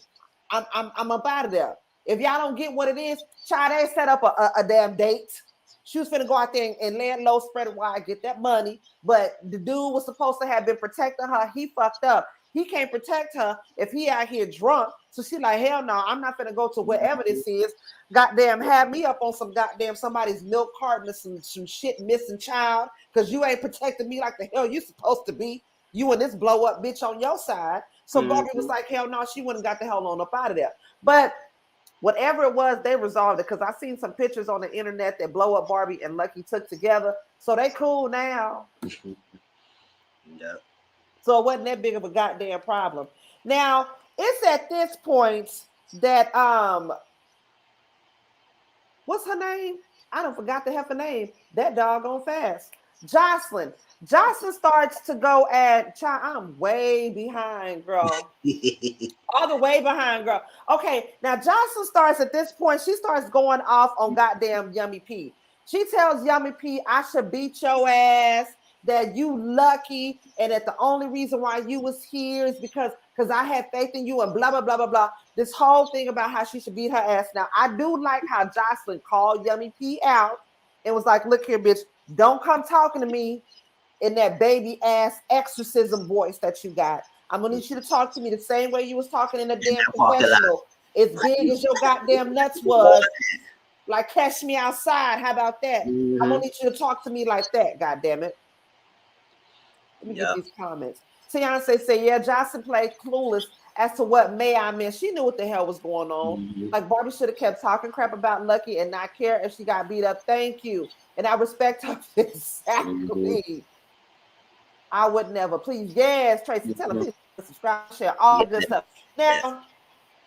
I'm up out of there. If y'all don't get what it is, child, they set up a damn date. She was finna go out there and land low, spread it wide, get that money. But the dude was supposed to have been protecting her. He fucked up. He can't protect her if he out here drunk. So she like, hell no, I'm not finna go to wherever this is. Goddamn, have me up on some goddamn somebody's milk carton or some shit missing child, because you ain't protecting me like the hell you supposed to be. You and this blow up bitch on your side. So Barbie was like, hell no, she wouldn't got the hell on up out of there. But whatever it was, they resolved it, because I seen some pictures on the internet that Blow Up Barbie and Lucky took together. So they cool now. Yeah. So it wasn't that big of a goddamn problem. Now, it's at this point that what's her name? I don't forgot to have her name. That doggone fast. Joseline starts to go at, child, I'm way behind, girl. All the way behind, girl. Okay, now Joseline starts at this point, she starts going off on goddamn Yummy P. She tells Yummy P, I should beat your ass, that you lucky, and that the only reason why you was here is because I had faith in you, and blah, blah, blah, blah, blah. This whole thing about how she should beat her ass. Now, I do like how Joseline called Yummy P out and was like, look here, bitch, don't come talking to me in that baby ass exorcism voice that you got. I'm gonna need you to talk to me the same way you was talking in the damn confessional. As big as your goddamn nuts was, like catch me outside. How about that? I'm gonna need you to talk to me like that. God damn it. Let me get these comments. Tiana say, yeah, Jocelyn played clueless as to what may I meant. She knew what the hell was going on. Like Barbie should have kept talking crap about Lucky and not care if she got beat up. Thank you. And I respect her. Exactly. I would never. Please, yes, Tracy, tell her, please subscribe, share, all good stuff. Now,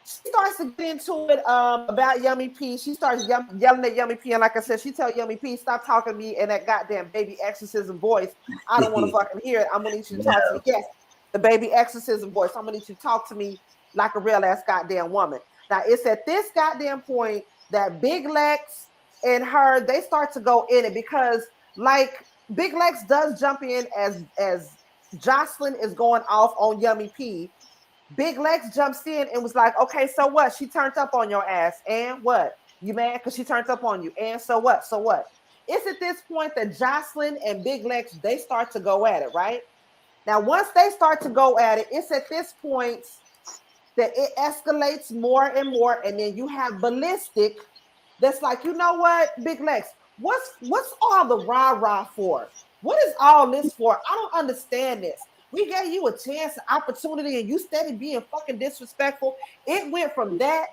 she starts to get into it about Yummy P. She starts yelling at Yummy P. And like I said, she tells Yummy P, stop talking to me in that goddamn baby exorcism voice. I don't want to fucking hear it. I'm going to need you to talk to me. Yes, the baby exorcism voice. I'm going to need you to talk to me like a real ass goddamn woman. Now, it's at this goddamn point that Big Lex and her, they start to go in it, because like Big Lex does jump in as Jocelyn is going off on Yummy P. Big Lex jumps in and was like, okay, so what? She turned up on your ass. And what? You mad because she turned up on you. And so what? So what? It's at this point that Jocelyn and Big Lex, they start to go at it, right? Now, once they start to go at it, it's at this point that it escalates more and more. And then you have Ballistic that's like, you know what, Big Lex, what's all the rah-rah for? What is all this for? I don't understand this. We gave you a chance, opportunity, and you steady being fucking disrespectful. It went from that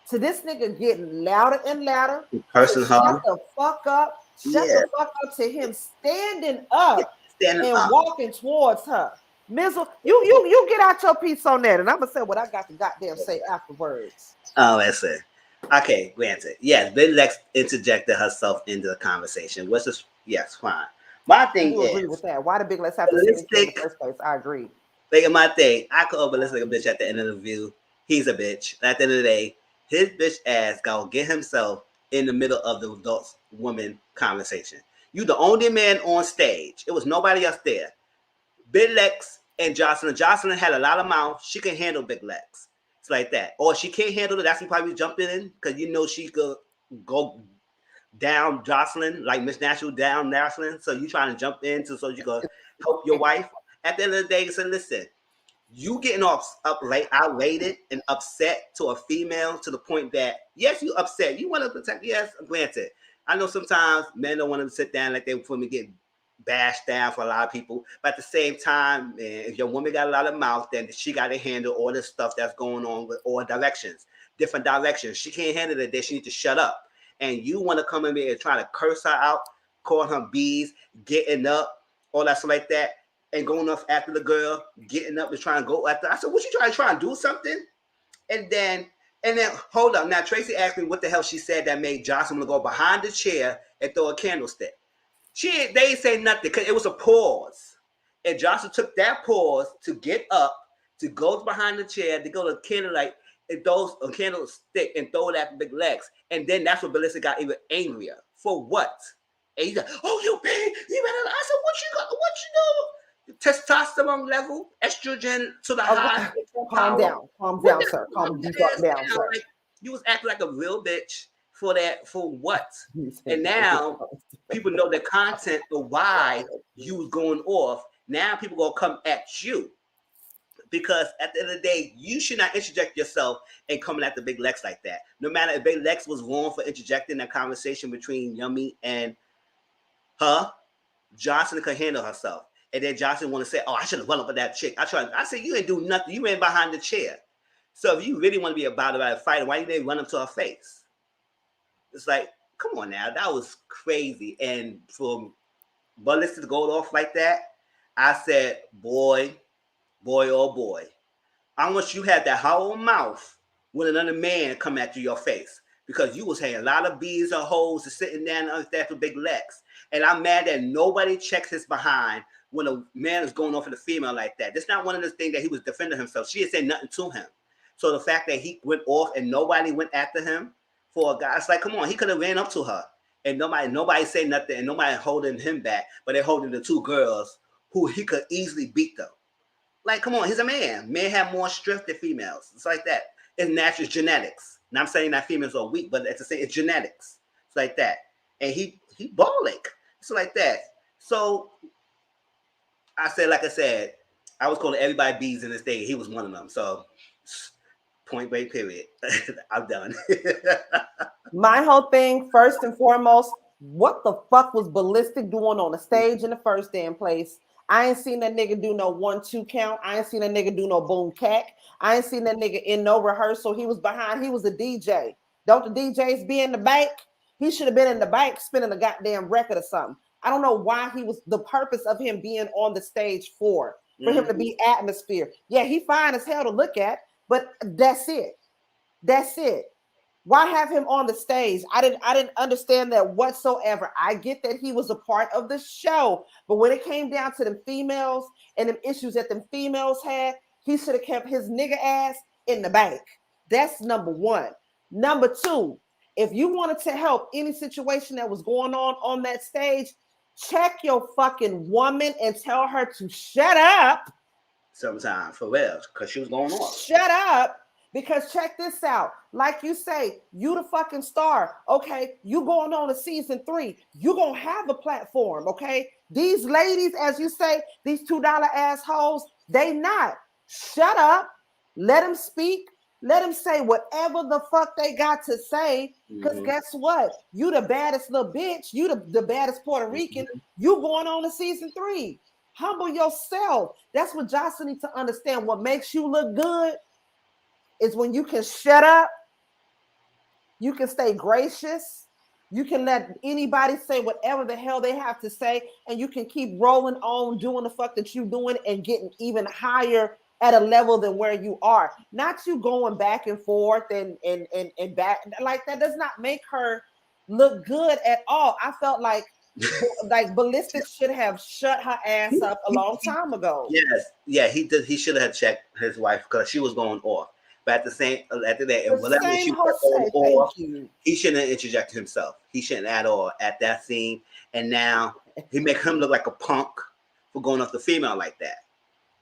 to this nigga getting louder and louder. Person, Shut the fuck up. Shut Yeah. the fuck up to him standing up Standing and up. walking towards her. Mizzle, you get out your piece on that, and I'm gonna say what I got to goddamn say afterwards. Oh, that's it. Okay, granted. Yes, Big Lex interjected herself into the conversation, which is yes, fine. My thing You is, agree with that? Why did Big Lex have to send it in the first place? I agree. like my thing, I could overlook a bitch at the end of the view. He's a bitch. At the end of the day, his bitch ass gonna get himself in the middle of the adult woman conversation. You the only man on stage. It was nobody else there. Big Lex and Joseline. Joseline had a lot of mouth. She can handle Big Lex. It's like that. Or she can't handle it. That's why probably jumping in because you know she could go down Joseline, like Miss Natural down Joseline. So you trying to jump in so you can help your wife. At the end of the day, so listen, you getting outrated and upset to a female to the point that yes, you upset. You want to protect. Yes, granted. I know sometimes men don't want to sit down like they for me get bashed down for a lot of people. But at the same time, man, if your woman got a lot of mouth, then she got to handle all this stuff that's going on with all different directions. She can't handle it. Then she needs to shut up. And you want to come in there and try to curse her out, call her bees, getting up, all that stuff like that, and going off after the girl, getting up and trying to go after. I said, what you trying to do something? And then hold up. Now Tracy asked me what the hell she said that made Jocelyn to go behind the chair and throw a candlestick. They ain't say nothing because it was a pause. And Jocelyn took that pause to get up, to go behind the chair, to go to candlelight and throw a candlestick and throw it at the Big Legs. And then that's when Melissa got even angrier. For what? And he's like, oh, you better. I said, what you do? Testosterone level, estrogen to the high. Calm down, sir. Calm down, sir. Like, you was acting like a real bitch for that. For what? And now people know the content of why you was going off. Now people gonna come at you because at the end of the day, you should not interject yourself and coming at the Big Lex like that. No matter if Big Lex was wrong for interjecting that conversation between Yummy and her, Johnson could handle herself. And then Johnson want to say, oh, I should have run up with that chick. I said, you ain't do nothing. You ran behind the chair. So if you really want to be about a fight, why didn't they run up to her face? It's like, come on now. That was crazy. And for Melissa to go off like that, I said, boy, oh boy. I want you to have that hollow mouth when another man come at your face. Because you was having a lot of bees or hoes sitting down under that for Big Lex. And I'm mad that nobody checks his behind when a man is going off at a female like that. That's not one of the things that he was defending himself. She didn't say nothing to him. So the fact that he went off and nobody went after him for a guy, it's like, come on, he could have ran up to her. And nobody say nothing and nobody holding him back, but they're holding the two girls who he could easily beat them. Like, come on, he's a man. Men have more strength than females. It's like that. It's natural genetics. And I'm saying that females are weak, but it's genetics. It's like that. And he balling. It's like that. So I said, I was calling everybody bees in this day. He was one of them. So point break, period. I'm done. My whole thing, first and foremost, what the fuck was Ballistic doing on the stage in the first damn place? I ain't seen that nigga do no 1-2 count. I ain't seen that nigga do no boom cack. I ain't seen that nigga in no rehearsal. He was behind. He was a DJ. Don't the DJs be in the back? He should have been in the back spinning a goddamn record or something. I don't know why he was the purpose of him being on the stage for him to be atmosphere. Yeah, he fine as hell to look at, but that's it. That's it. Why have him on the stage? I didn't understand that whatsoever. I get that he was a part of the show, but when it came down to them females and them issues that them females had, he should have kept his nigga ass in the bank. That's number one. Number two, if you wanted to help any situation that was going on that stage, check your fucking woman and tell her to shut up. Sometimes, for real, because she was going on. Shut up. Because check this out. Like you say, you the fucking star. Okay, you going on to season 3. You gonna have a platform. Okay, these ladies, as you say, these $2 assholes, they not. Shut up. Let them speak. Let them say whatever the fuck they got to say. Because guess what? You the baddest little bitch. You the baddest Puerto Rican. You going on to season 3. Humble yourself. That's what Joseline needs to understand. What makes you look good is when you can shut up, you can stay gracious, you can let anybody say whatever the hell they have to say, and you can keep rolling on doing the fuck that you're doing and getting even higher at a level than where you are. Not you going back and forth and back. Like, that does not make her look good at all. I felt like Ballistic should have shut her ass up a long time ago. Yes, yeah, he did. He should have checked his wife because she was going off. But after that, and whatever she was going off, he shouldn't have interjected himself. He shouldn't at all at that scene. And now he make him look like a punk for going off the female like that,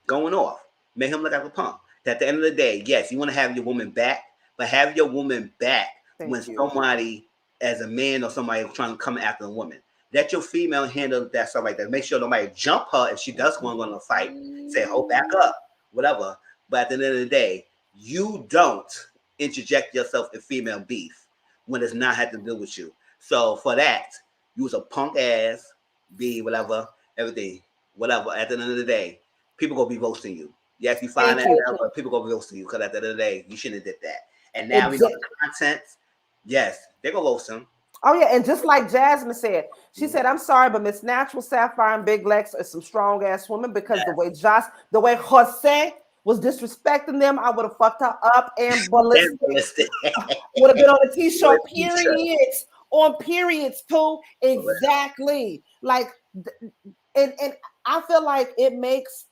going off. Make him look like a punk. At the end of the day, yes, you want to have your woman back, but have your woman back when somebody, as a man or somebody trying to come after a woman. Let your female handle that stuff like that. Make sure nobody jump her if she does want to go in a fight. Say, hold back up, whatever. But at the end of the day, you don't interject yourself in female beef when it's not had to do with you. So for that, you was a punk ass, be whatever, everything, whatever. At the end of the day, people gonna be roasting you. Yes, you find that out, but people gonna be roasting you because at the end of the day, you shouldn't have did that. And now we know the content. Yes, they're gonna roast him. Oh yeah, and just like Jasmine said, she said, "I'm sorry, but Miss Natural, Sapphire, and Big Lex are some strong ass women because the way Jose was disrespecting them, I would have fucked her up and Ballistic would have been on the t-shirt. Periods on periods too. Exactly. Like, and I feel like it makes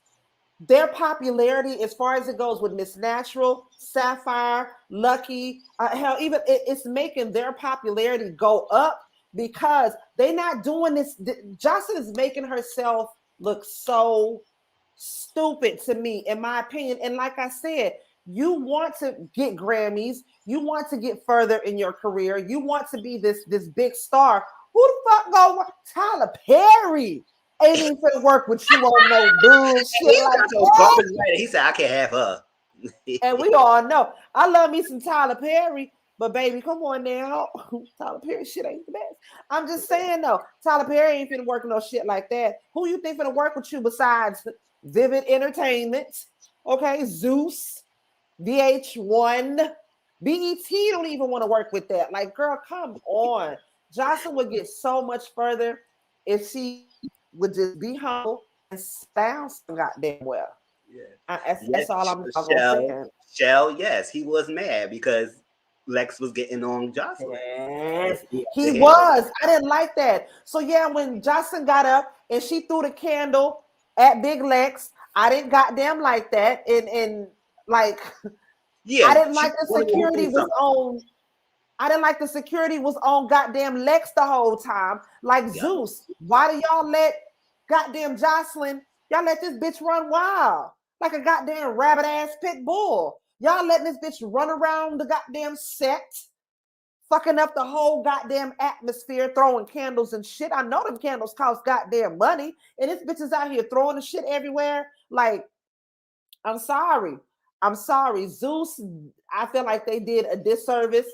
their popularity, as far as it goes with Miss Natural, Sapphire, Lucky, hell, even it's making their popularity go up because they're not doing this. Joseline is making herself look so stupid to me, in my opinion. And like I said, you want to get Grammys, you want to get further in your career, you want to be this big star. Who the fuck go? Tyler Perry ain't even gonna work with you on no bullshit like that. He said, I can't have her. And we all know I love me some Tyler Perry, but baby, come on now. Tyler Perry shit ain't the best. I'm just saying though, Tyler Perry ain't finna work no shit like that. Who you think finna work with you besides Vivid Entertainment? Okay, Zeus, VH1, BET don't even want to work with that. Like, girl, come on. Joseline would get so much further if she would just be humble and sound some goddamn well. Yeah. That's all I'm saying. Shell, yes, he was mad because Lex was getting on Joseline. Yes, he was. I didn't like that. So yeah, when Joseline got up and she threw the candle at Big Lex, I didn't goddamn like that. And like, yeah, I didn't like the security was on. I didn't like the security was on goddamn Lex the whole time. Like, Zeus, why do y'all let goddamn Joseline, y'all let this bitch run wild like a goddamn rabbit ass pit bull? Y'all letting this bitch run around the goddamn set, fucking up the whole goddamn atmosphere, throwing candles and shit. I know them candles cost goddamn money, and this bitch is out here throwing the shit everywhere. Like, I'm sorry. Zeus, I feel like they did a disservice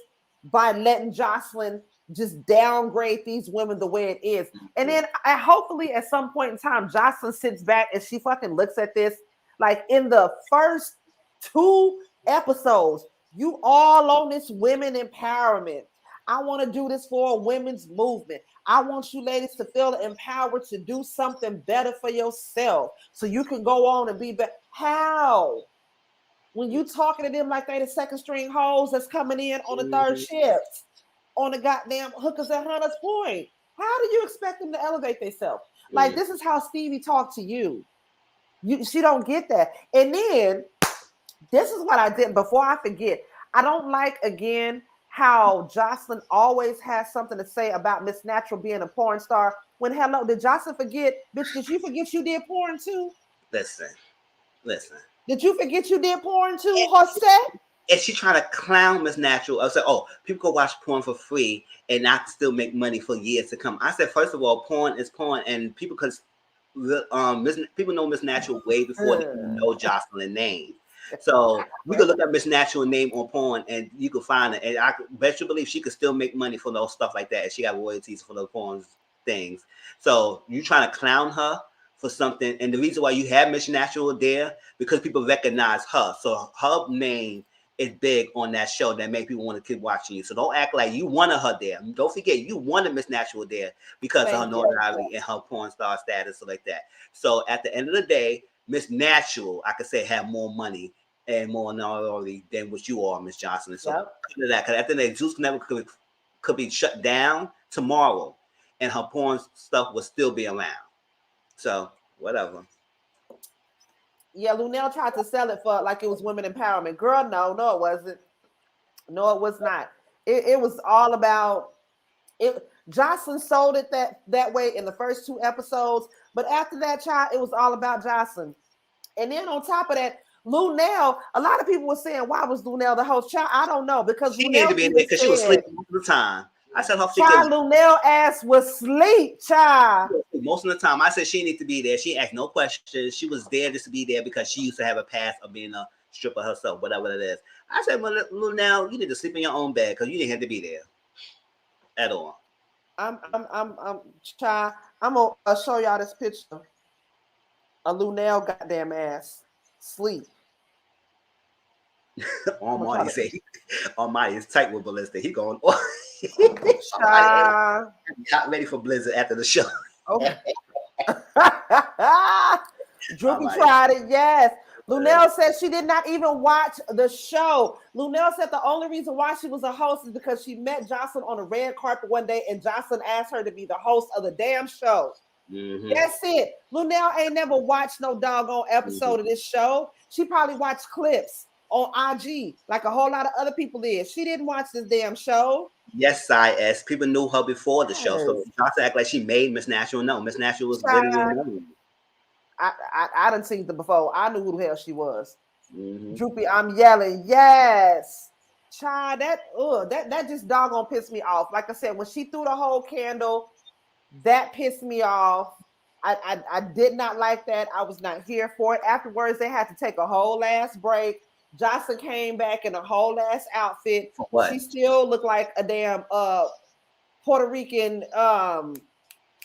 by letting Joseline just downgrade these women the way it is. And then hopefully at some point in time, Joseline sits back and she fucking looks at this. Like, in the first 2 episodes, you all on this women empowerment. I want to do this for a women's movement. I want you ladies to feel empowered to do something better for yourself so you can go on and be better. How? When you talking to them like they the second string hoes that's coming in on the third shift, on the goddamn hookers at Hunter's Point, how do you expect them to elevate themselves? Like, this is how Stevie talked to you. She don't get that. And then this is what I did before I forget. I don't like, again, how Joseline always has something to say about Miss Natural being a porn star. When, hello, did Joseline forget? Bitch, did you forget you did porn too? Listen. Did you forget you did porn too, Jose? And she trying to clown Miss Natural. I said, oh, people go watch porn for free and I can still make money for years to come. I said, first of all, porn is porn, and people people know Miss Natural way before they know Joseline's name. So we could look at Miss Natural name on porn and you could find it. And I bet you believe she could still make money for those stuff like that. And she got royalties for those porn things. So you trying to clown her for something. And the reason why you have Miss Natural there, because people recognize her. So her name is big on that show that make people want to keep watching you. So don't act like you wanted her there. Don't forget you wanted Miss Natural there because of her notoriety and her porn star status like that. So at the end of the day, Miss Natural, I could say, have more money and more notoriety than what you are, Miss Joseline. So that, because at the end of the day, Zeus never could be shut down tomorrow, and her porn stuff will still be around. So whatever. Yeah, Lunel tried to sell it for like it was women empowerment. Girl, no, it wasn't. No, it was not. It was all about it. Joseline sold it that way in the first 2 episodes, but after that, child, it was all about Joseline. And then on top of that, Lunel, a lot of people were saying, why was Lunel the host? Child, I don't know, because she needed to be in there because she was sleeping most of the time. I said her child, Lunel ass was asleep, child. Most of the time, I said she needed to be there. She asked no questions. She was there just to be there because she used to have a past of being a stripper herself, whatever it is. I said, well, Lunel, you need to sleep in your own bed because you didn't have to be there at all. I'm child. I'm gonna show y'all this picture. A Lunel goddamn ass sleep. Almighty say, Almighty is tight with Ballista. He going, not ready for Blizzard after the show. Okay. Droopy tried it, yes. Lunel said she did not even watch the show. Lunel said the only reason why she was a host is because she met Joseline on a red carpet one day and Joseline asked her to be the host of the damn show. Mm-hmm. That's it. Lunel ain't never watched no doggone episode of this show. She probably watched clips on IG like a whole lot of other people did. She didn't watch this damn show. Yes, I.S. People knew her before the show, so not to act like she made Miss Natural. No, Miss Natural was literally known. I done seen her before. I knew who the hell she was. Mm-hmm. Droopy, I'm yelling, yes. Child, that just doggone pissed me off. Like I said, when she threw the whole candle, that pissed me off. I did not like that. I was not here for it. Afterwards, they had to take a whole ass break. Joseline came back in a whole ass outfit. She still looked like a damn Puerto Rican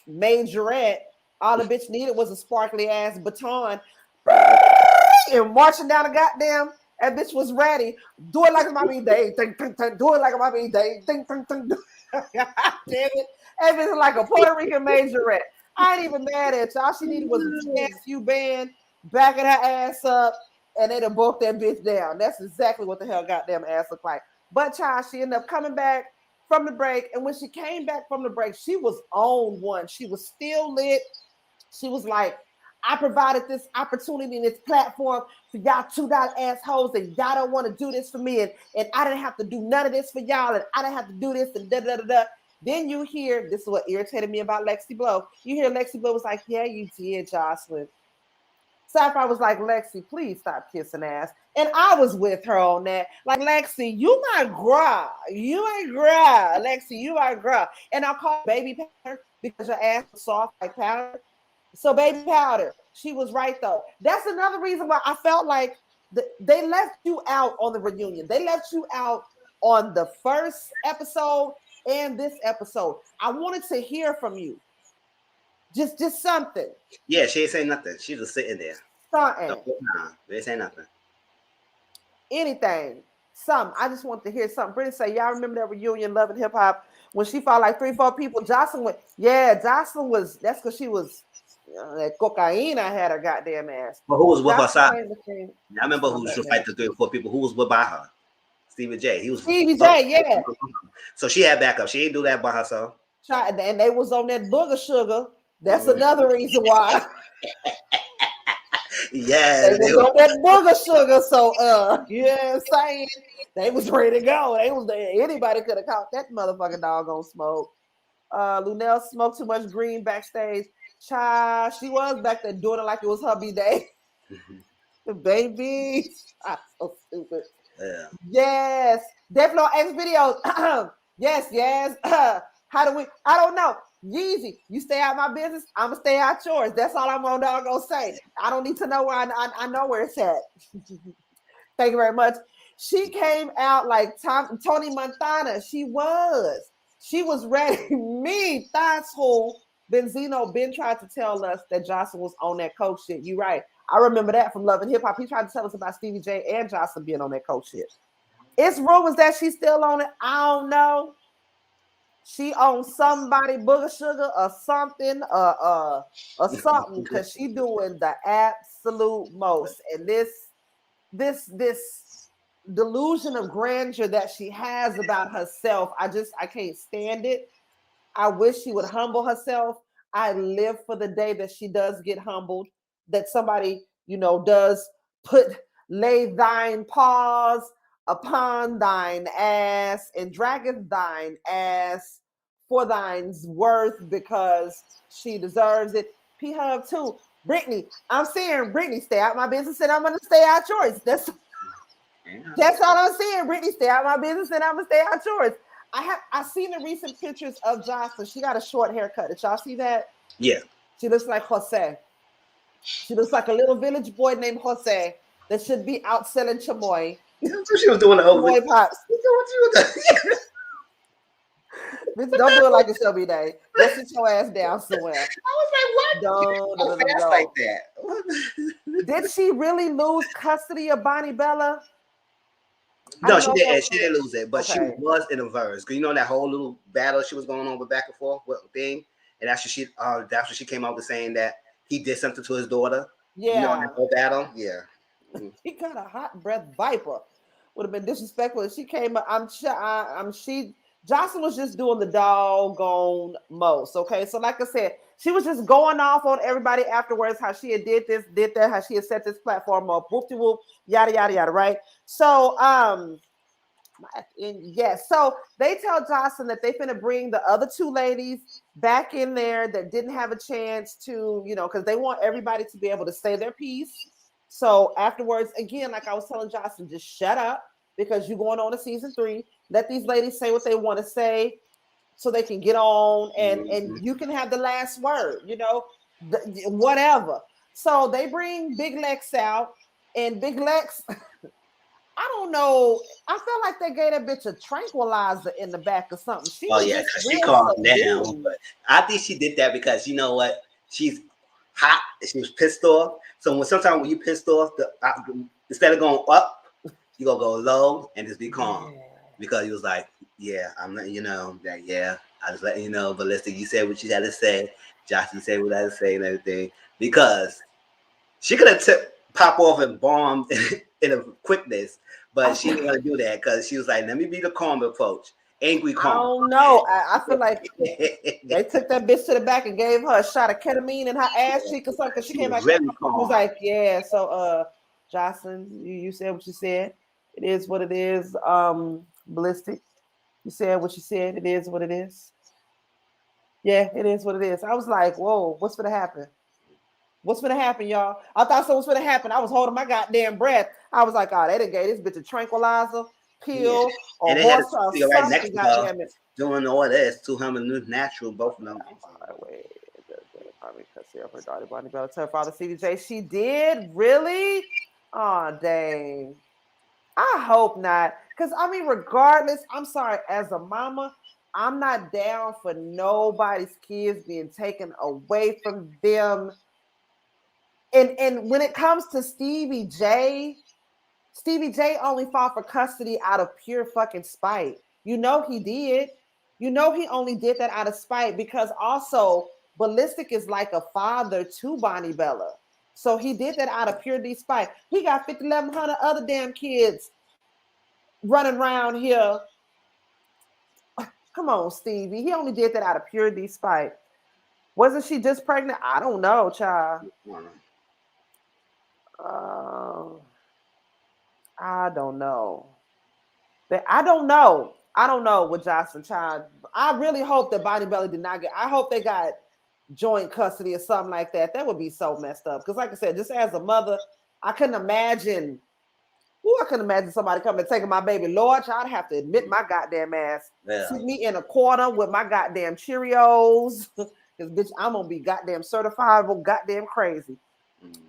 majorette. All the bitch needed was a sparkly ass baton and marching down the goddamn. That bitch was ready. Do it like it's my birthday. Do it like it's my birthday. God damn it. That bitch like a Puerto Rican majorette. I ain't even mad at you. All she needed was a TSU band backing her ass up, and they'd have broke that bitch down. That's exactly what the hell goddamn ass looked like. But child, she ended up coming back from the break, and when she came back from the break, she was on one. She was still lit. She was like, I provided this opportunity and this platform for y'all $2 assholes, and y'all don't want to do this for me, and I didn't have to do none of this for y'all, and I didn't have to do this, and da-da-da-da. Then you hear, this is what irritated me about Lexi Blow. You hear Lexi Blow was like, yeah, you did, Joseline. Sapphire was like, Lexi, please stop kissing ass. And I was with her on that. Like, Lexi, you my gra. You ain't gra. Lexi, you are gra. And I'll call baby powder because your ass was soft like powder. So baby powder, she was right though. That's another reason why I felt like they left you out on the reunion. They left you out on the first episode and this episode. I wanted to hear from you. Just something. Yeah, she ain't saying nothing. She was sitting there. Something. They ain't saying nothing. Anything. Something. I just want to hear something. Brittany say, y'all remember that reunion, Love and Hip Hop, when she fought like 3-4 people? Joseline went, yeah, Joseline was, that's because she was, that cocaine had her goddamn ass. But who was with her side? I remember who was fight the 3 or 4 people. Who was with by her? Stevie J. He was Stevie J, yeah. So she had backup. She didn't do that by herself. And they was on that booger sugar. That's another reason why. Yeah, they was on that booger sugar. So you know what I'm saying? They was ready to go. They was there. Anybody could have caught that motherfucking doggone smoke. Lunel smoked too much green backstage. Child, she was back there doing it like it was her B-Day. Baby. I'm so stupid. Yeah. Yes. Deflo X videos. yes. How do we? I don't know. Yeezy, you stay out my business. I'm gonna stay out yours. That's all I'm gonna say. I don't need to know where I know where it's at. Thank you very much. She came out like Tony Montana. She was ready. Me, that's who Benzino Ben tried to tell us that Joseline was on that coach shit. You right. I remember that from Love and Hip Hop. He tried to tell us about Stevie J and Joseline being on that coach shit. It's rumors that she's still on it. I don't know. She owns somebody booger sugar or something, or something, because she doing the absolute most. And this delusion of grandeur that she has about herself, I can't stand it. I wish she would humble herself. I live for the day that she does get humbled, that somebody, does lay thine paws upon thine ass and draggeth thine ass for thine's worth, because she deserves it. P-Hub too. Brittany, I'm saying, Brittany, stay out my business and I'm going to stay out yours. That's all I'm saying. Brittany, stay out my business and I'm going to stay out yours. I seen the recent pictures of Joseline. She got a short haircut. Did y'all see that? Yeah. She looks like Jose. She looks like a little village boy named Jose that should be out selling chamoy. That's what she was doing. Chamoy pops. Bitch, don't do it like it's Shelby Day. Go sit your ass down somewhere. I was like, what? Don't like that. Did she really lose custody of Bonnie Bella? No, she didn't lose it, but she was in a verse. Cause you know that whole little battle she was going on with back and forth thing, and that's when she came out with saying that he did something to his daughter. Yeah, that whole battle. Yeah, he got a hot breath viper. Would have been disrespectful if she came up. Joseline was just doing the doggone most. Okay, so like I said, she was just going off on everybody afterwards, how she had did this, did that, how she had set this platform up, whoop-de whoop, yada yada yada, right? So so they tell Joseline that they finna bring the other two ladies back in there that didn't have a chance to, because they want everybody to be able to say their piece. So afterwards, again, like I was telling Joseline, just shut up, because you're going on to season 3. Let these ladies say what they want to say so they can get on, and you can have the last word, whatever. So they bring Big Lex out, and Big Lex, I don't know. I feel like they gave that bitch a tranquilizer in the back or something. She calmed down. But I think she did that because you know what? She's hot. She was pissed off. So sometimes when you pissed off, instead of going up, you gonna go low and just be calm. Because he was like, yeah, I'm letting you know that, yeah, I was letting you know, Ballistic, you said what you had to say. Josh, you said what I had to say and everything. Because she could have pop off and bomb in a quickness, but she didn't want to do that because she was like, let me be the calm approach. Angry calm. I don't know. I feel like they took that bitch to the back and gave her a shot of ketamine in her ass cheek or something, because she came back. She was like, yeah, so Joseline, you said what you said. It is what it is. Ballistic, you said what you said. It is what it is. Yeah, it is what it is. I was like, whoa, what's gonna happen? What's gonna happen, y'all? I thought something was gonna happen. I was holding my goddamn breath. I was like, oh, they done gave this bitch a tranquilizer pill or horse or right next something. Goddamn it, doing all this to him and natural, both of them. Wait, probably because she her daughter Bonnie Bella to her father CDJ. She did really? Oh dang. I hope not. Because I mean, regardless, I'm sorry, as a mama, I'm not down for nobody's kids being taken away from them. And when it comes to Stevie J only fought for custody out of pure fucking spite. He did. He only did that out of spite, because also Ballistic is like a father to Bonnie Bella. So he did that out of pure despite. He got 1,100 other damn kids running around here. Come on, Stevie. He only did that out of pure despite. Wasn't she just pregnant? I don't know, child. I don't know. I don't know with Joseline, child. I really hope that Bonnie Bella did not I hope they got joint custody or something like that. That would be so messed up. Because like I said, just as a mother, I couldn't imagine somebody coming and taking my baby. Lord, I'd have to admit my goddamn ass. Yeah. See me in a corner with my goddamn Cheerios. Because bitch, I'm gonna be goddamn certifiable, goddamn crazy.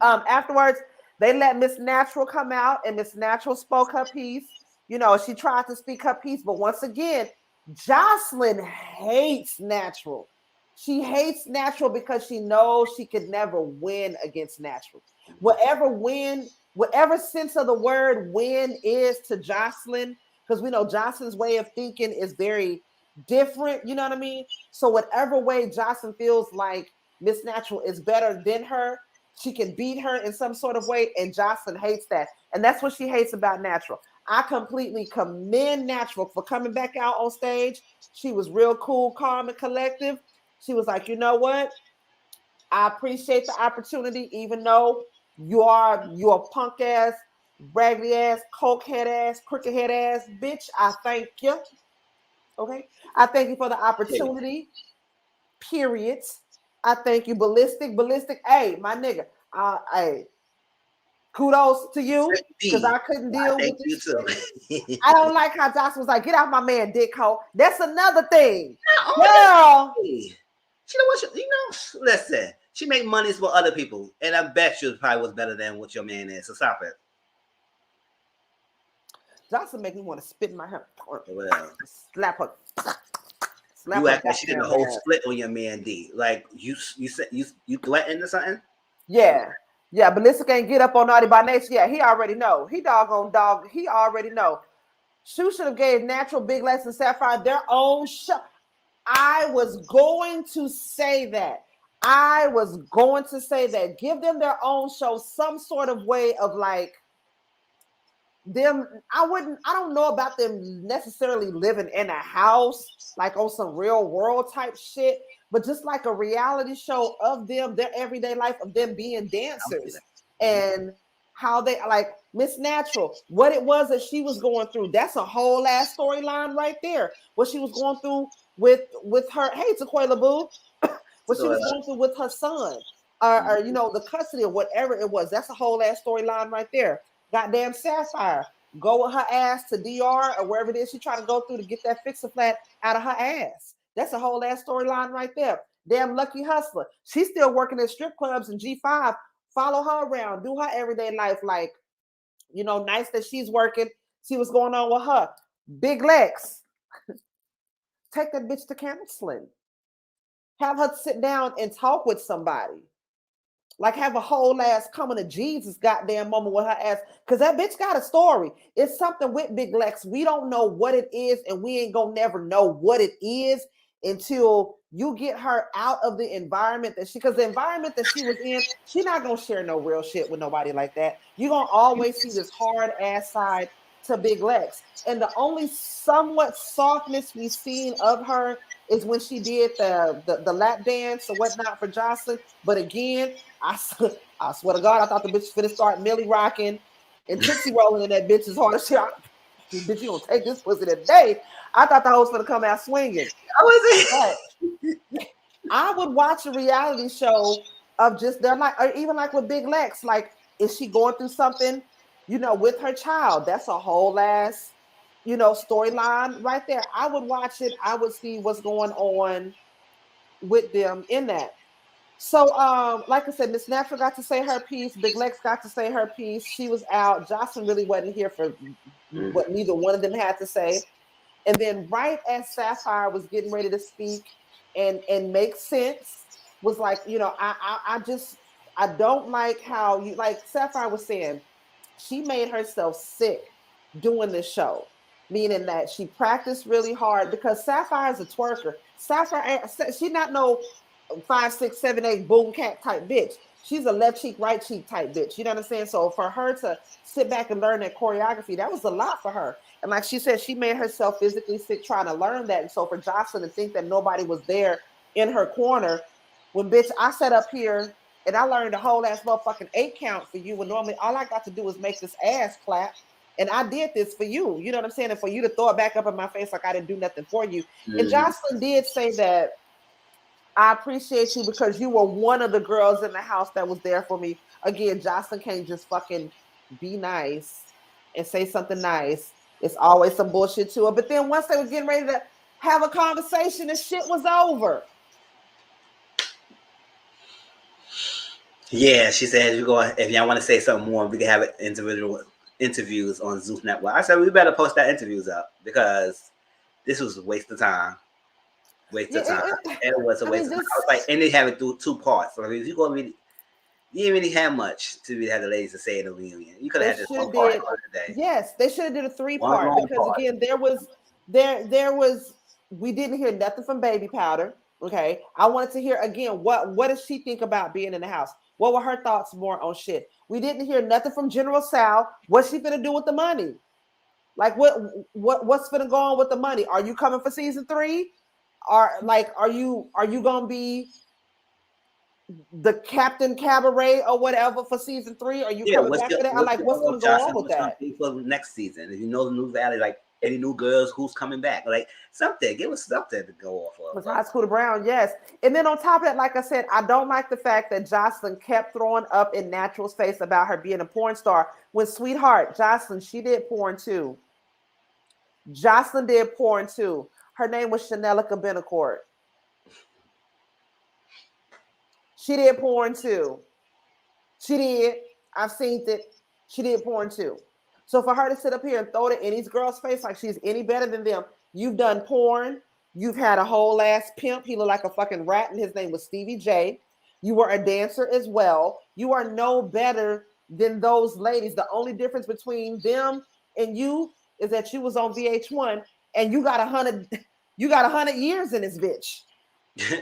Afterwards, they let Miss Natural come out, and Miss Natural spoke her piece. She tried to speak her piece, but once again, Joseline hates Natural. She hates natural because she knows she could never win against natural. Whatever sense of the word win is to Joseline, because we know Joseline's way of thinking is very different, you know what I mean? So whatever way Joseline feels like Miss Natural is better than her, she can beat her in some sort of way, and Joseline hates that. And that's what she hates about Natural. I completely commend Natural for coming back out on stage. She was real cool, calm, and collective. She was like, you know what? I appreciate the opportunity, even though you're a punk ass, raggedy ass, coke head ass, crooked head ass bitch. I thank you. Okay. I thank you for the opportunity. Period. I thank you, ballistic. Hey, my nigga. Hey, kudos to you, because I couldn't deal with this shit. I don't like how Josh was like, get out my man, dick hole. That's another thing. Girl. She know what listen, she make monies for other people, and I bet you probably was better than what your man is. So stop it. Jocelyn make me want to spit in my hair. Well, slap her. You act like she did a whole split on your man D. Like you said you threatened or something? Yeah. Yeah, Ballistic ain't get up on Naughty by Nature. Yeah, he already know. He doggone dog. He already know. Shu should have gave Natural, Big Lex, and Sapphire their own show. I was going to say that. Give them their own show, some sort of way of like them. I don't know about them necessarily living in a house, like on some real world type shit, but just like a reality show of them, their everyday life of them being dancers and how they like Miss Natural, what it was that she was going through. That's a whole ass storyline right there. What she was going through with her, hey, Tequila Boo, what she was going through with her son, or you know, the custody or whatever it was. That's a whole ass storyline right there. Goddamn Sapphire, go with her ass to DR or wherever it is she trying to go through to get that fix-a-flat out of her ass. That's a whole ass storyline right there. Damn Lucky Hustler, she's still working at strip clubs and G5. Follow her around, do her everyday life, like, you know, nice that she's working. See what's going on with her. Big Lex, take that bitch to counseling. Have her sit down and talk with somebody. Like have a whole ass coming to Jesus goddamn moment with her ass. Because that bitch got a story. It's something with Big Lex. We don't know what it is, and we ain't gonna never know what it is until you get her out of the environment that because the environment that she was in, she not gonna share no real shit with nobody like that. You're gonna always see this hard ass side to Big Lex. And the only somewhat softness we've seen of her is when she did the lap dance or whatnot for Joseline. But again, I swear to God, I thought the bitch was finna start Millie rocking and Tootsie rolling in that bitch as hard as shit. Bitch, you gonna take this pussy today. I thought the host was gonna come out swinging. I would watch a reality show of just them, like, or even like with Big Lex, like, is she going through something, you know, with her child? That's a whole ass, you know, storyline right there. I would watch it. I would see what's going on with them in that. So, like I said, Miss Natural got to say her piece. Big Lex got to say her piece. She was out. Jocelyn really wasn't here for what neither one of them had to say. And then right as Sapphire was getting ready to speak and make sense, was like, you know, I don't like how you, like Sapphire was saying, she made herself sick doing this show, meaning that she practiced really hard because Sapphire is a twerker. Sapphire, she not no 5, 6, 7, 8 boom cat type bitch. She's a left cheek, right cheek type bitch. You know what I'm saying? So for her to sit back and learn that choreography, that was a lot for her. And like she said, she made herself physically sick trying to learn that. And so for Joseline to think that nobody was there in her corner, when bitch, I sat up here and I learned a whole ass motherfucking 8 count for you. When normally all I got to do is make this ass clap. And I did this for you. You know what I'm saying? And for you to throw it back up in my face like I didn't do nothing for you. And Joseline did say that, I appreciate you because you were one of the girls in the house that was there for me. Again, Joseline can't just fucking be nice and say something nice. It's always some bullshit to her. But then once they were getting ready to have a conversation, the shit was over. Yeah, she said, if y'all want to say something more, we can have individual interviews on Zeus Network. I said, we better post that interviews up because this was a waste of time. waste Yeah, of time. It was a waste of time. I was like, and they have it through 2 parts. So if you go really, you didn't really have much to really have the ladies to say in the reunion. You could have had just one part today. Yes, they should have did a 3-part One because part. again, there was we didn't hear nothing from Baby Powder. Okay, I wanted to hear again what does she think about being in the house? What were her thoughts more on shit? We didn't hear nothing from General Sal. What's she gonna do with the money? Like what's gonna go on with the money? Are you coming for season 3? Are you gonna be the Captain Cabaret or whatever for season 3? Are you coming back for that? What's gonna go on with that? For next season, if you know the new valley, like any new girls who's coming back, like something, give us something to go off of. With High School to Brown, yes. And then on top of that, like I said, I don't like the fact that Joseline kept throwing up in Natural's face about her being a porn star. When sweetheart, Joseline, she did porn too. Joseline did porn too. Her name was Chanelica Benacourt. She did porn too. She did. I've seen it. She did porn too. So for her to sit up here and throw it in these girls' face like she's any better than them, you've done porn. You've had a whole ass pimp. He looked like a fucking rat, and his name was Stevie J. You were a dancer as well. You are no better than those ladies. The only difference between them and you is that you was on VH1 and you got 100. You got 100 years in this bitch.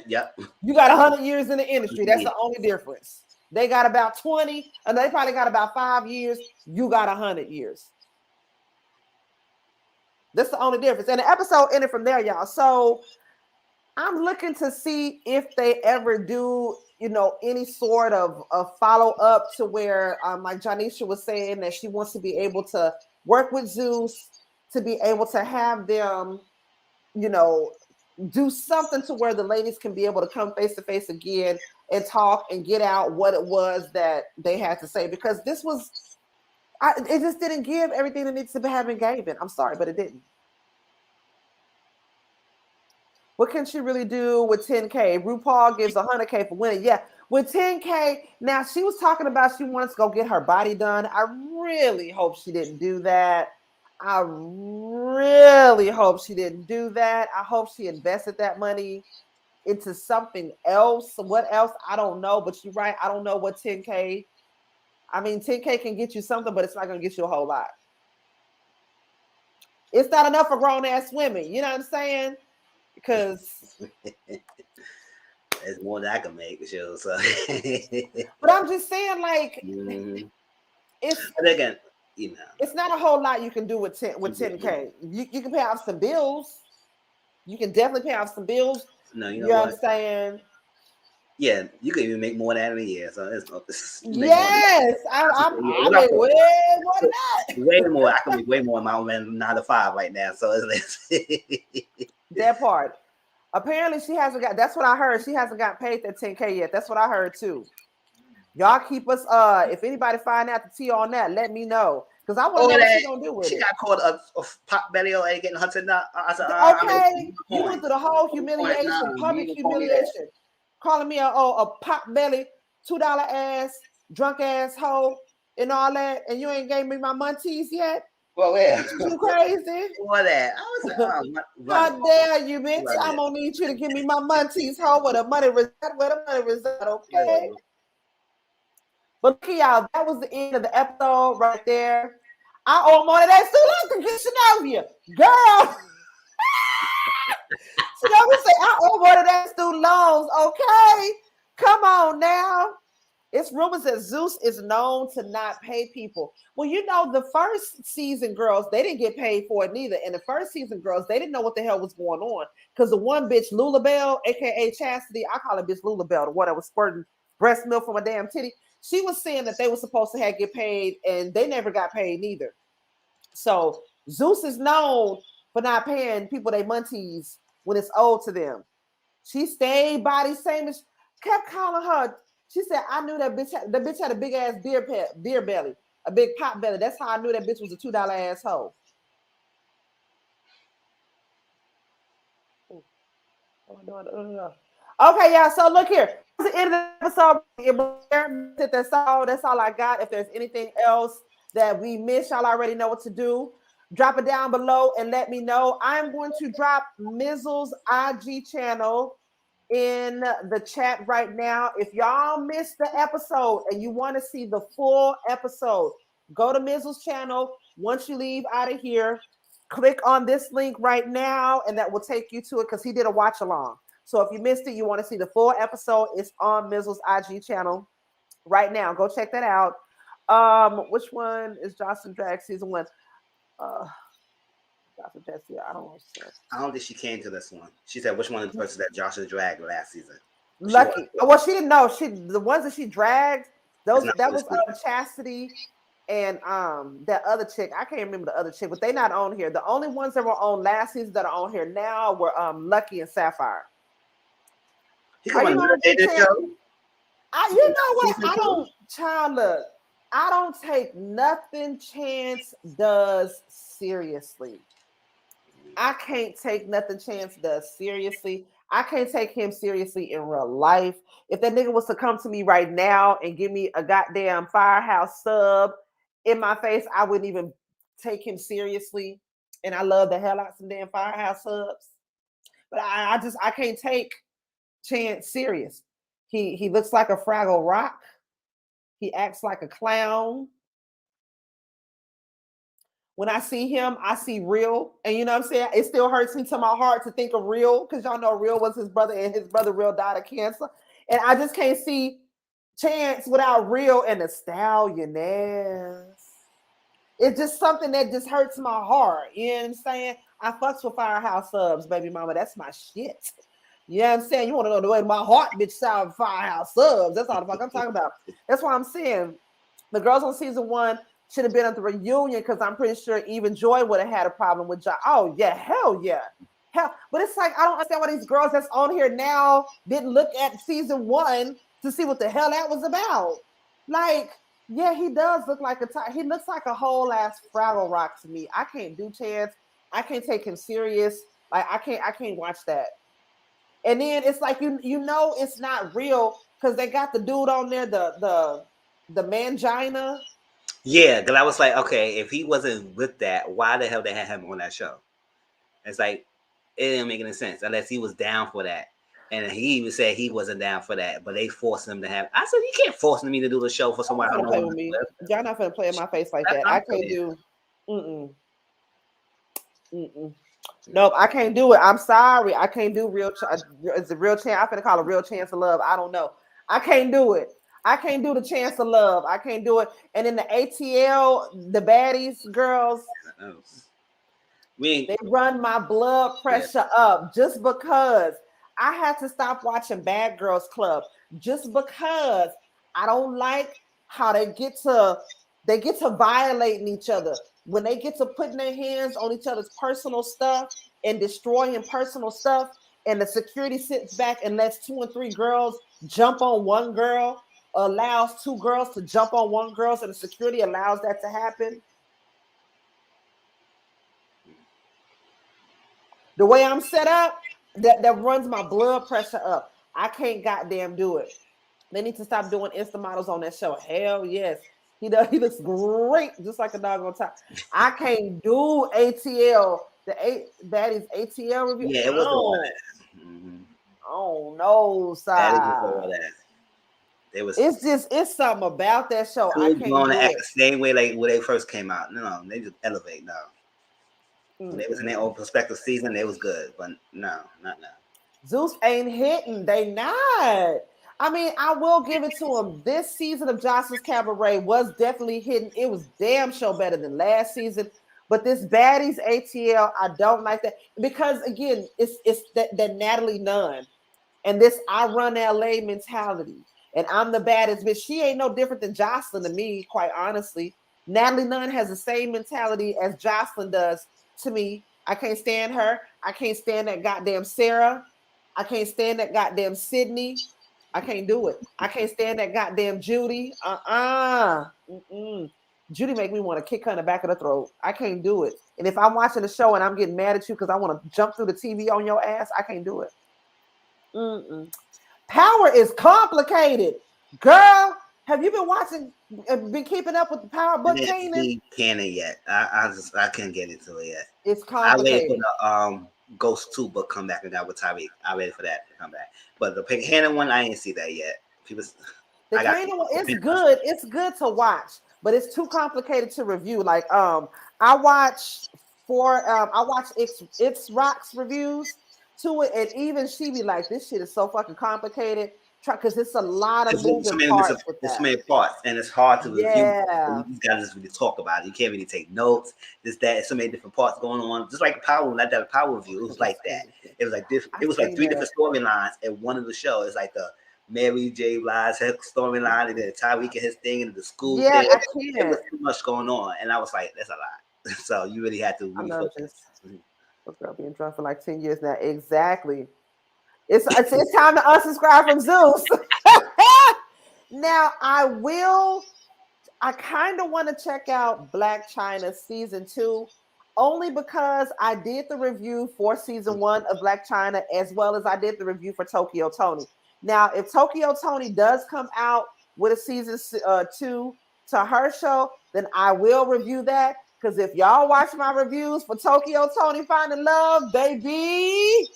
Yep. You got 100 years in the industry. That's the only difference. They got about 20, and they probably got about 5 years. You got 100 years. That's the only difference. And the episode ended from there, y'all. So I'm looking to see if they ever do, any sort of follow up to where, like Janisha was saying, that she wants to be able to work with Zeus, to be able to have them, do something to where the ladies can be able to come face to face again and talk and get out what it was that they had to say, because this was, it just didn't give everything that needs to have been given. I'm sorry, but it didn't. What can she really do with 10K? RuPaul gives 100K for winning. Yeah, with 10K. Now, she was talking about she wants to go get her body done. I really hope she didn't do that. I really hope she didn't do that. I hope she invested that money into something else. What else? I don't know, but you're right. I don't know what 10K. I mean, 10K can get you something, but it's not going to get you a whole lot. It's not enough for grown-ass women. You know what I'm saying? Because it's more than I can make, sure. So. But I'm just saying, like, it's again, it's not a whole lot you can do with 10K. You can pay off some bills. You can definitely pay off some bills. No, you know what what? I'm saying? Yeah, you can even make more than that in a year. So yes, I make way more than that. Way more. I can make way more in my own 9 to 5 right now. So it's that part. Apparently, she hasn't got. That's what I heard. She hasn't got paid that 10K yet. That's what I heard too. Y'all keep us. If anybody find out the tea on that, let me know. Because I want to know what she's gonna do with it. She got caught a pot belly or getting hunted. I said, okay, you went through the whole humiliation, public humiliation, calling me a pot belly, $2 ass, drunk ass hoe, and all that, and you ain't gave me my munties yet. Well, yeah, you crazy? For that, I was how dare you, bitch? I'm gonna need you to give me my munties, hoe, with a money result, okay? But look, y'all, that was the end of the episode right there. I owe more of that student to get Shinobi, girl. Shinobi say I owe more of that student loans, okay? Come on now. It's rumors that Zeus is known to not pay people. Well, the first season girls, they didn't get paid for it neither. And the first season girls, they didn't know what the hell was going on. Because the one bitch, Lulabelle, aka Chastity, I call her bitch Lulabelle, the one that was squirting breast milk from a damn titty. She was saying that they were supposed to get paid, and they never got paid neither. So Zeus is known for not paying people their munties when it's owed to them. She stayed body same as kept calling her. She said, I knew that bitch. The bitch had a big ass beer belly, a big pot belly. That's how I knew that bitch was a $2 asshole. Okay, y'all. So look here. That's the end of the episode. That's all I got. If there's anything else that we missed, y'all already know what to do. Drop it down below and let me know. I'm going to drop Mizzle's IG channel in the chat right now. If y'all missed the episode and you want to see the full episode, go to Mizzle's channel. Once you leave out of here, click on this link right now, and that will take you to it because he did a watch along. So if you missed it, you want to see the full episode, it's on Mizzle's IG channel right now. Go check that out. Which one is Joseline Drag season 1? Joseline Drag, I don't know. I don't think she came to this one. She said, which one of the persons that Joseline dragged last season? Lucky. Well, she didn't know. The ones that she dragged, that was Chastity and that other chick. I can't remember the other chick, but they not on here. The only ones that were on last season that are on here now were Lucky and Sapphire. You know what? I don't take nothing Chance does seriously. I can't take nothing Chance does seriously. I can't take him seriously in real life. If that nigga was to come to me right now and give me a goddamn Firehouse sub in my face, I wouldn't even take him seriously. And I love the hell out some damn Firehouse subs. But I can't take Chance serious. He looks like a Fraggle Rock. He acts like a clown. When I see him, I see Real. And you know what I'm saying? It still hurts me to my heart to think of Real because y'all know Real was his brother and his brother Real died of cancer. And I just can't see Chance without Real and the stallioness. It's just something that just hurts my heart. You know what I'm saying? I fucks with Firehouse subs, baby mama. That's my shit. You know what I'm saying? You want to know the way my heart bitch sound Firehouse subs. That's all the fuck I'm talking about. That's why I'm saying the girls on season 1 should have been at the reunion because I'm pretty sure even Joy would have had a problem with Joy. Oh, yeah, hell yeah. Hell, but it's like I don't understand why these girls that's on here now didn't look at season 1 to see what the hell that was about. Like, yeah, he does look like he looks like a whole ass Fraggle Rock to me. I can't do Chance. I can't take him serious. Like, I can't watch that. And then it's like you know it's not real because they got the dude on there, the mangina. Yeah, because I was like, okay, if he wasn't with that, why the hell they had him on that show? It's like it didn't make any sense unless he was down for that. And he even said he wasn't down for that, but they forced him to have. I said, you can't force me to do the show for someone I don't play with me. Y'all not gonna play in my face like that. I can't do. Nope, I can't do it. I'm sorry. I can't do real. It's a real chance. I'm gonna call a real chance of love. I don't know. I can't do it. I can't do the chance of love. I can't do it. And in the ATL, the baddies girls, they run my blood pressure up just because I had to stop watching Bad Girls Club just because I don't like how they get to violating each other. When they get to putting their hands on each other's personal stuff and destroying personal stuff, and the security sits back and lets 2 and 3 girls jump on one girl, allows 2 girls to jump on one girl, and the security allows that to happen. The way I'm set up, that runs my blood pressure up. I can't goddamn do it. They need to stop doing Insta models on that show. Hell yes. He looks great, just like a dog on top. I can't do ATL, the baddies ATL review. Yeah, it was all that. Oh no, side. It's something about that show. I can't do it. Act the same way like when they first came out. No, they just elevate now. When they was in their own prospective season, they was good, but no, not now. Zeus ain't hitting. They not. I mean, I will give it to him. This season of Joseline's Cabaret was definitely hitting. It was damn sure better than last season. But this baddies ATL, I don't like that because again, it's that Natalie Nunn and this I run LA mentality, and I'm the baddest bitch. She ain't no different than Joseline to me, quite honestly. Natalie Nunn has the same mentality as Joseline does to me. I can't stand her. I can't stand that goddamn Sarah. I can't stand that goddamn Sydney. I can't do it. I can't stand that goddamn Judy. Judy make me want to kick her in the back of the throat. I can't do it. And if I'm watching the show and I'm getting mad at you because I want to jump through the TV on your ass, I can't do it. Power is complicated. Girl, Have you been watching? Been keeping up with the Power I Book didn't Canaan? see Canon yet. I couldn't get into it yet. It's I waited for complicated. the Ghost 2 book come back and that with Tyreek. I waited for that to come back. But the Hannah one, I didn't see that yet. People, The I got Canaan one, it's good. It's good to watch, but it's too complicated to review. Like I watch it's Rock's reviews to it, and even she be like, "This shit is so fucking complicated." Because it's a lot of moving parts with there's so that. many parts, and it's hard to review. Yeah, You gotta just really talk about it. You can't really take notes. This, that, so many different parts going on. Just like Power, like that Power review, it was like that. It was like this. It was like 3 different storylines in one of the shows. It's like the Mary J. Blige storyline, and then Tyreek and his thing, and the school yeah, thing. I It was can't. too much going on, and I was like, that's a lot. So you really had to I really love focus. this. This girl being drunk for like 10 years now. Exactly. It's time to unsubscribe from Zeus. Now I kind of want to check out Black China season 2, only because I did the review for season 1 of Black China, as well as I did the review for Tokyo Tony. Now, if Tokyo Tony does come out with a season 2 to her show, then I will review that. Because if y'all watch my reviews for Tokyo Tony Finding Love, baby,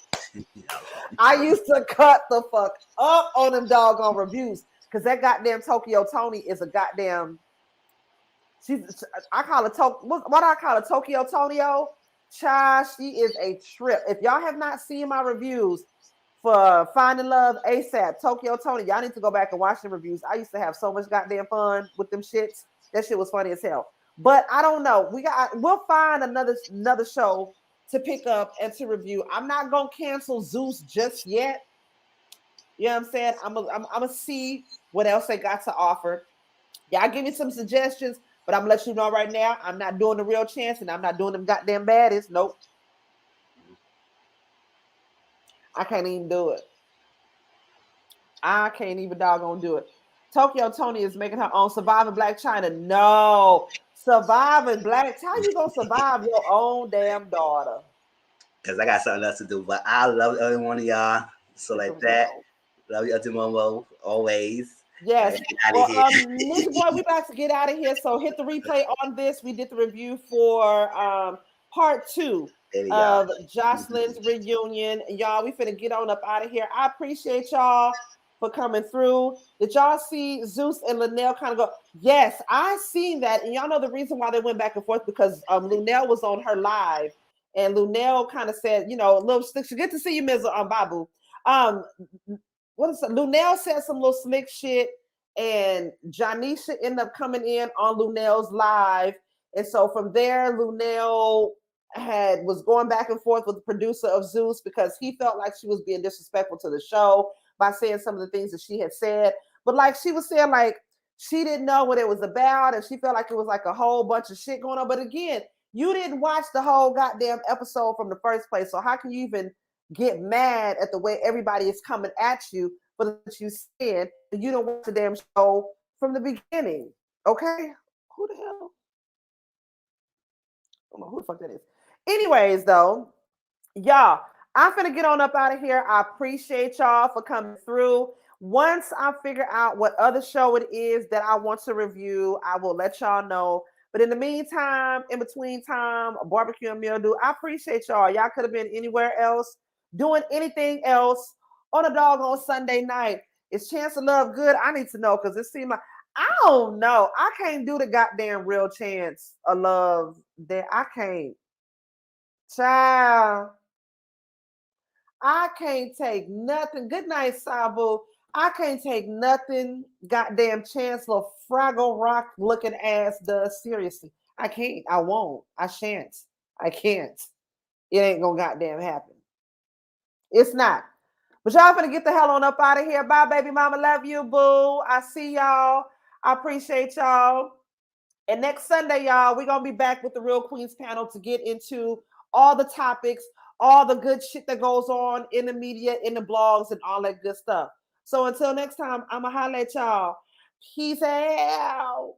I used to cut the fuck up on them doggone reviews. Because that goddamn Tokyo Tony is a goddamn. I call her what I call her Tokyo Tonio. Child, she is a trip. If y'all have not seen my reviews for Finding Love ASAP, Tokyo Tony, y'all need to go back and watch the reviews. I used to have so much goddamn fun with them shits. That shit was funny as hell. But I don't know. We'll find another show to pick up and to review. I'm not gonna cancel Zeus just yet. You know what I'm saying? I'm gonna see what else they got to offer. Y'all give me some suggestions, but I'm gonna let you know right now, I'm not doing the Real Chance, and I'm not doing them goddamn baddies. Nope. I can't even do it. I can't even doggone do it. Tokyo Tony is making her own Surviving Black China. No. Surviving Black. How you gonna survive your own damn daughter? Because I got something else to do. But I love every one of y'all. So like that. Love you, Auntie MoMo, always. Yes. Well, Ninja Boy, we about to get out of here. So hit the replay on this. We did the review for part 2 of Joseline's reunion. Y'all, we finna get on up out of here. I appreciate y'all for coming through. Did y'all see Zeus and Linnell kind of go? Yes, I seen that. And y'all know the reason why they went back and forth, because Linnell was on her live, and Linnell kind of said, you know, a little slick. Good to see you, Mizzle, Babu. What is it? Lunell said some little slick shit, and Janisha ended up coming in on Lunell's live. And so from there, Lunell was going back and forth with the producer of Zeus, because he felt like she was being disrespectful to the show by saying some of the things that she had said. But like she was saying, like she didn't know what it was about, and she felt like it was like a whole bunch of shit going on. But again, you didn't watch the whole goddamn episode from the first place. So how can you even get mad at the way everybody is coming at you for what you said? You don't watch the damn show from the beginning. Okay? Who the hell? I don't know who the fuck that is. Anyways, though, y'all, I'm finna get on up out of here. I appreciate y'all for coming through. Once I figure out what other show it is that I want to review, I will let y'all know. But in the meantime, in between time, barbecue and mildew, I appreciate y'all. Y'all could have been anywhere else, doing anything else on a doggone Sunday night. Is Chance of Love good? I need to know, because it seemed like, I don't know. I can't do the goddamn Real Chance of Love. That I can't. Child. I can't take nothing. Good night, Sabu. I can't take nothing goddamn Chancellor Fraggle Rock looking ass does seriously. I can't. I won't. I shan't. I can't. It ain't gonna goddamn happen. It's not. But y'all finna get the hell on up out of here. Bye, baby mama. Love you, boo. I see y'all. I appreciate y'all. And next Sunday, y'all, we're going to be back with the Real Queens panel to get into all the topics, all the good shit that goes on in the media, in the blogs, and all that good stuff. So until next time, I'm going to holler at y'all. Peace out.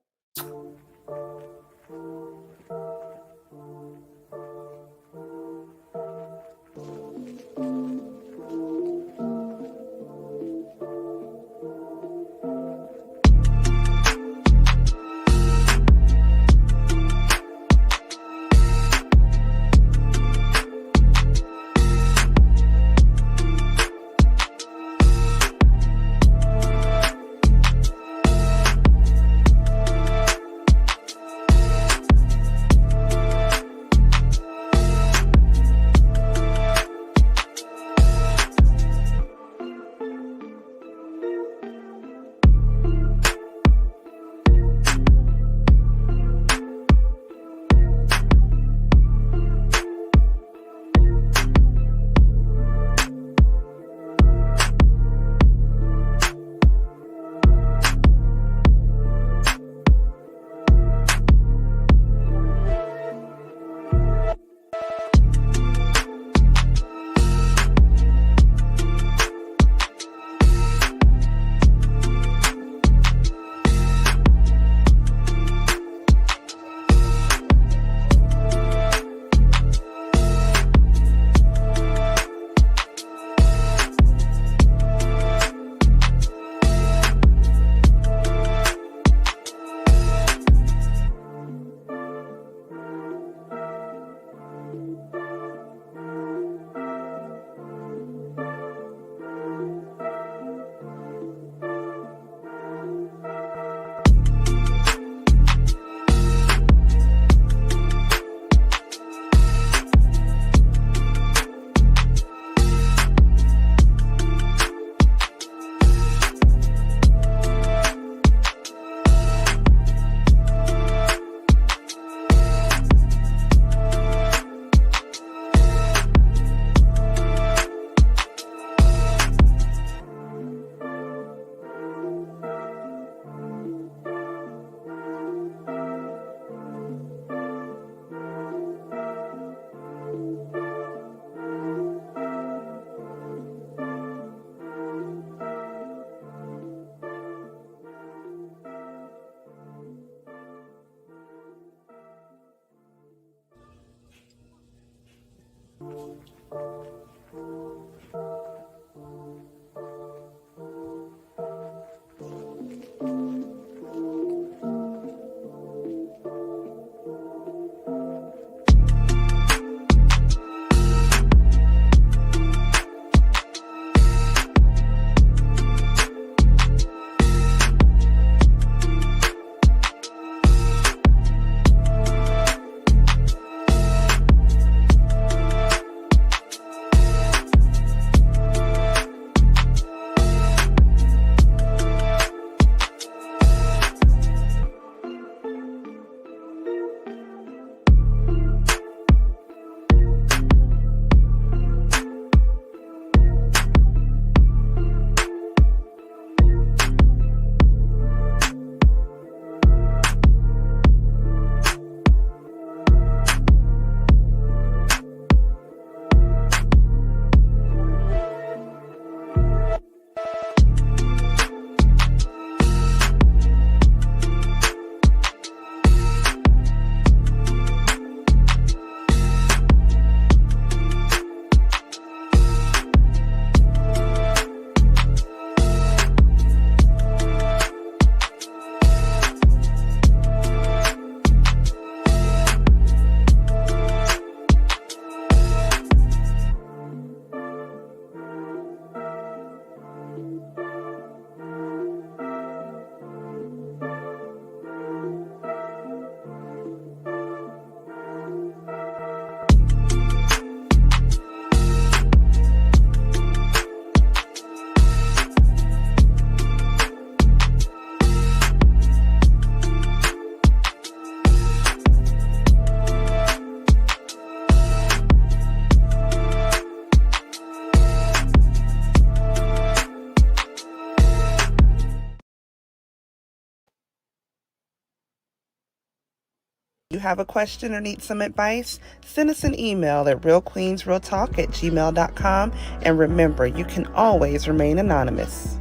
you have a question or need some advice, send us an email at realqueensrealtalk@gmail.com. And remember, you can always remain anonymous.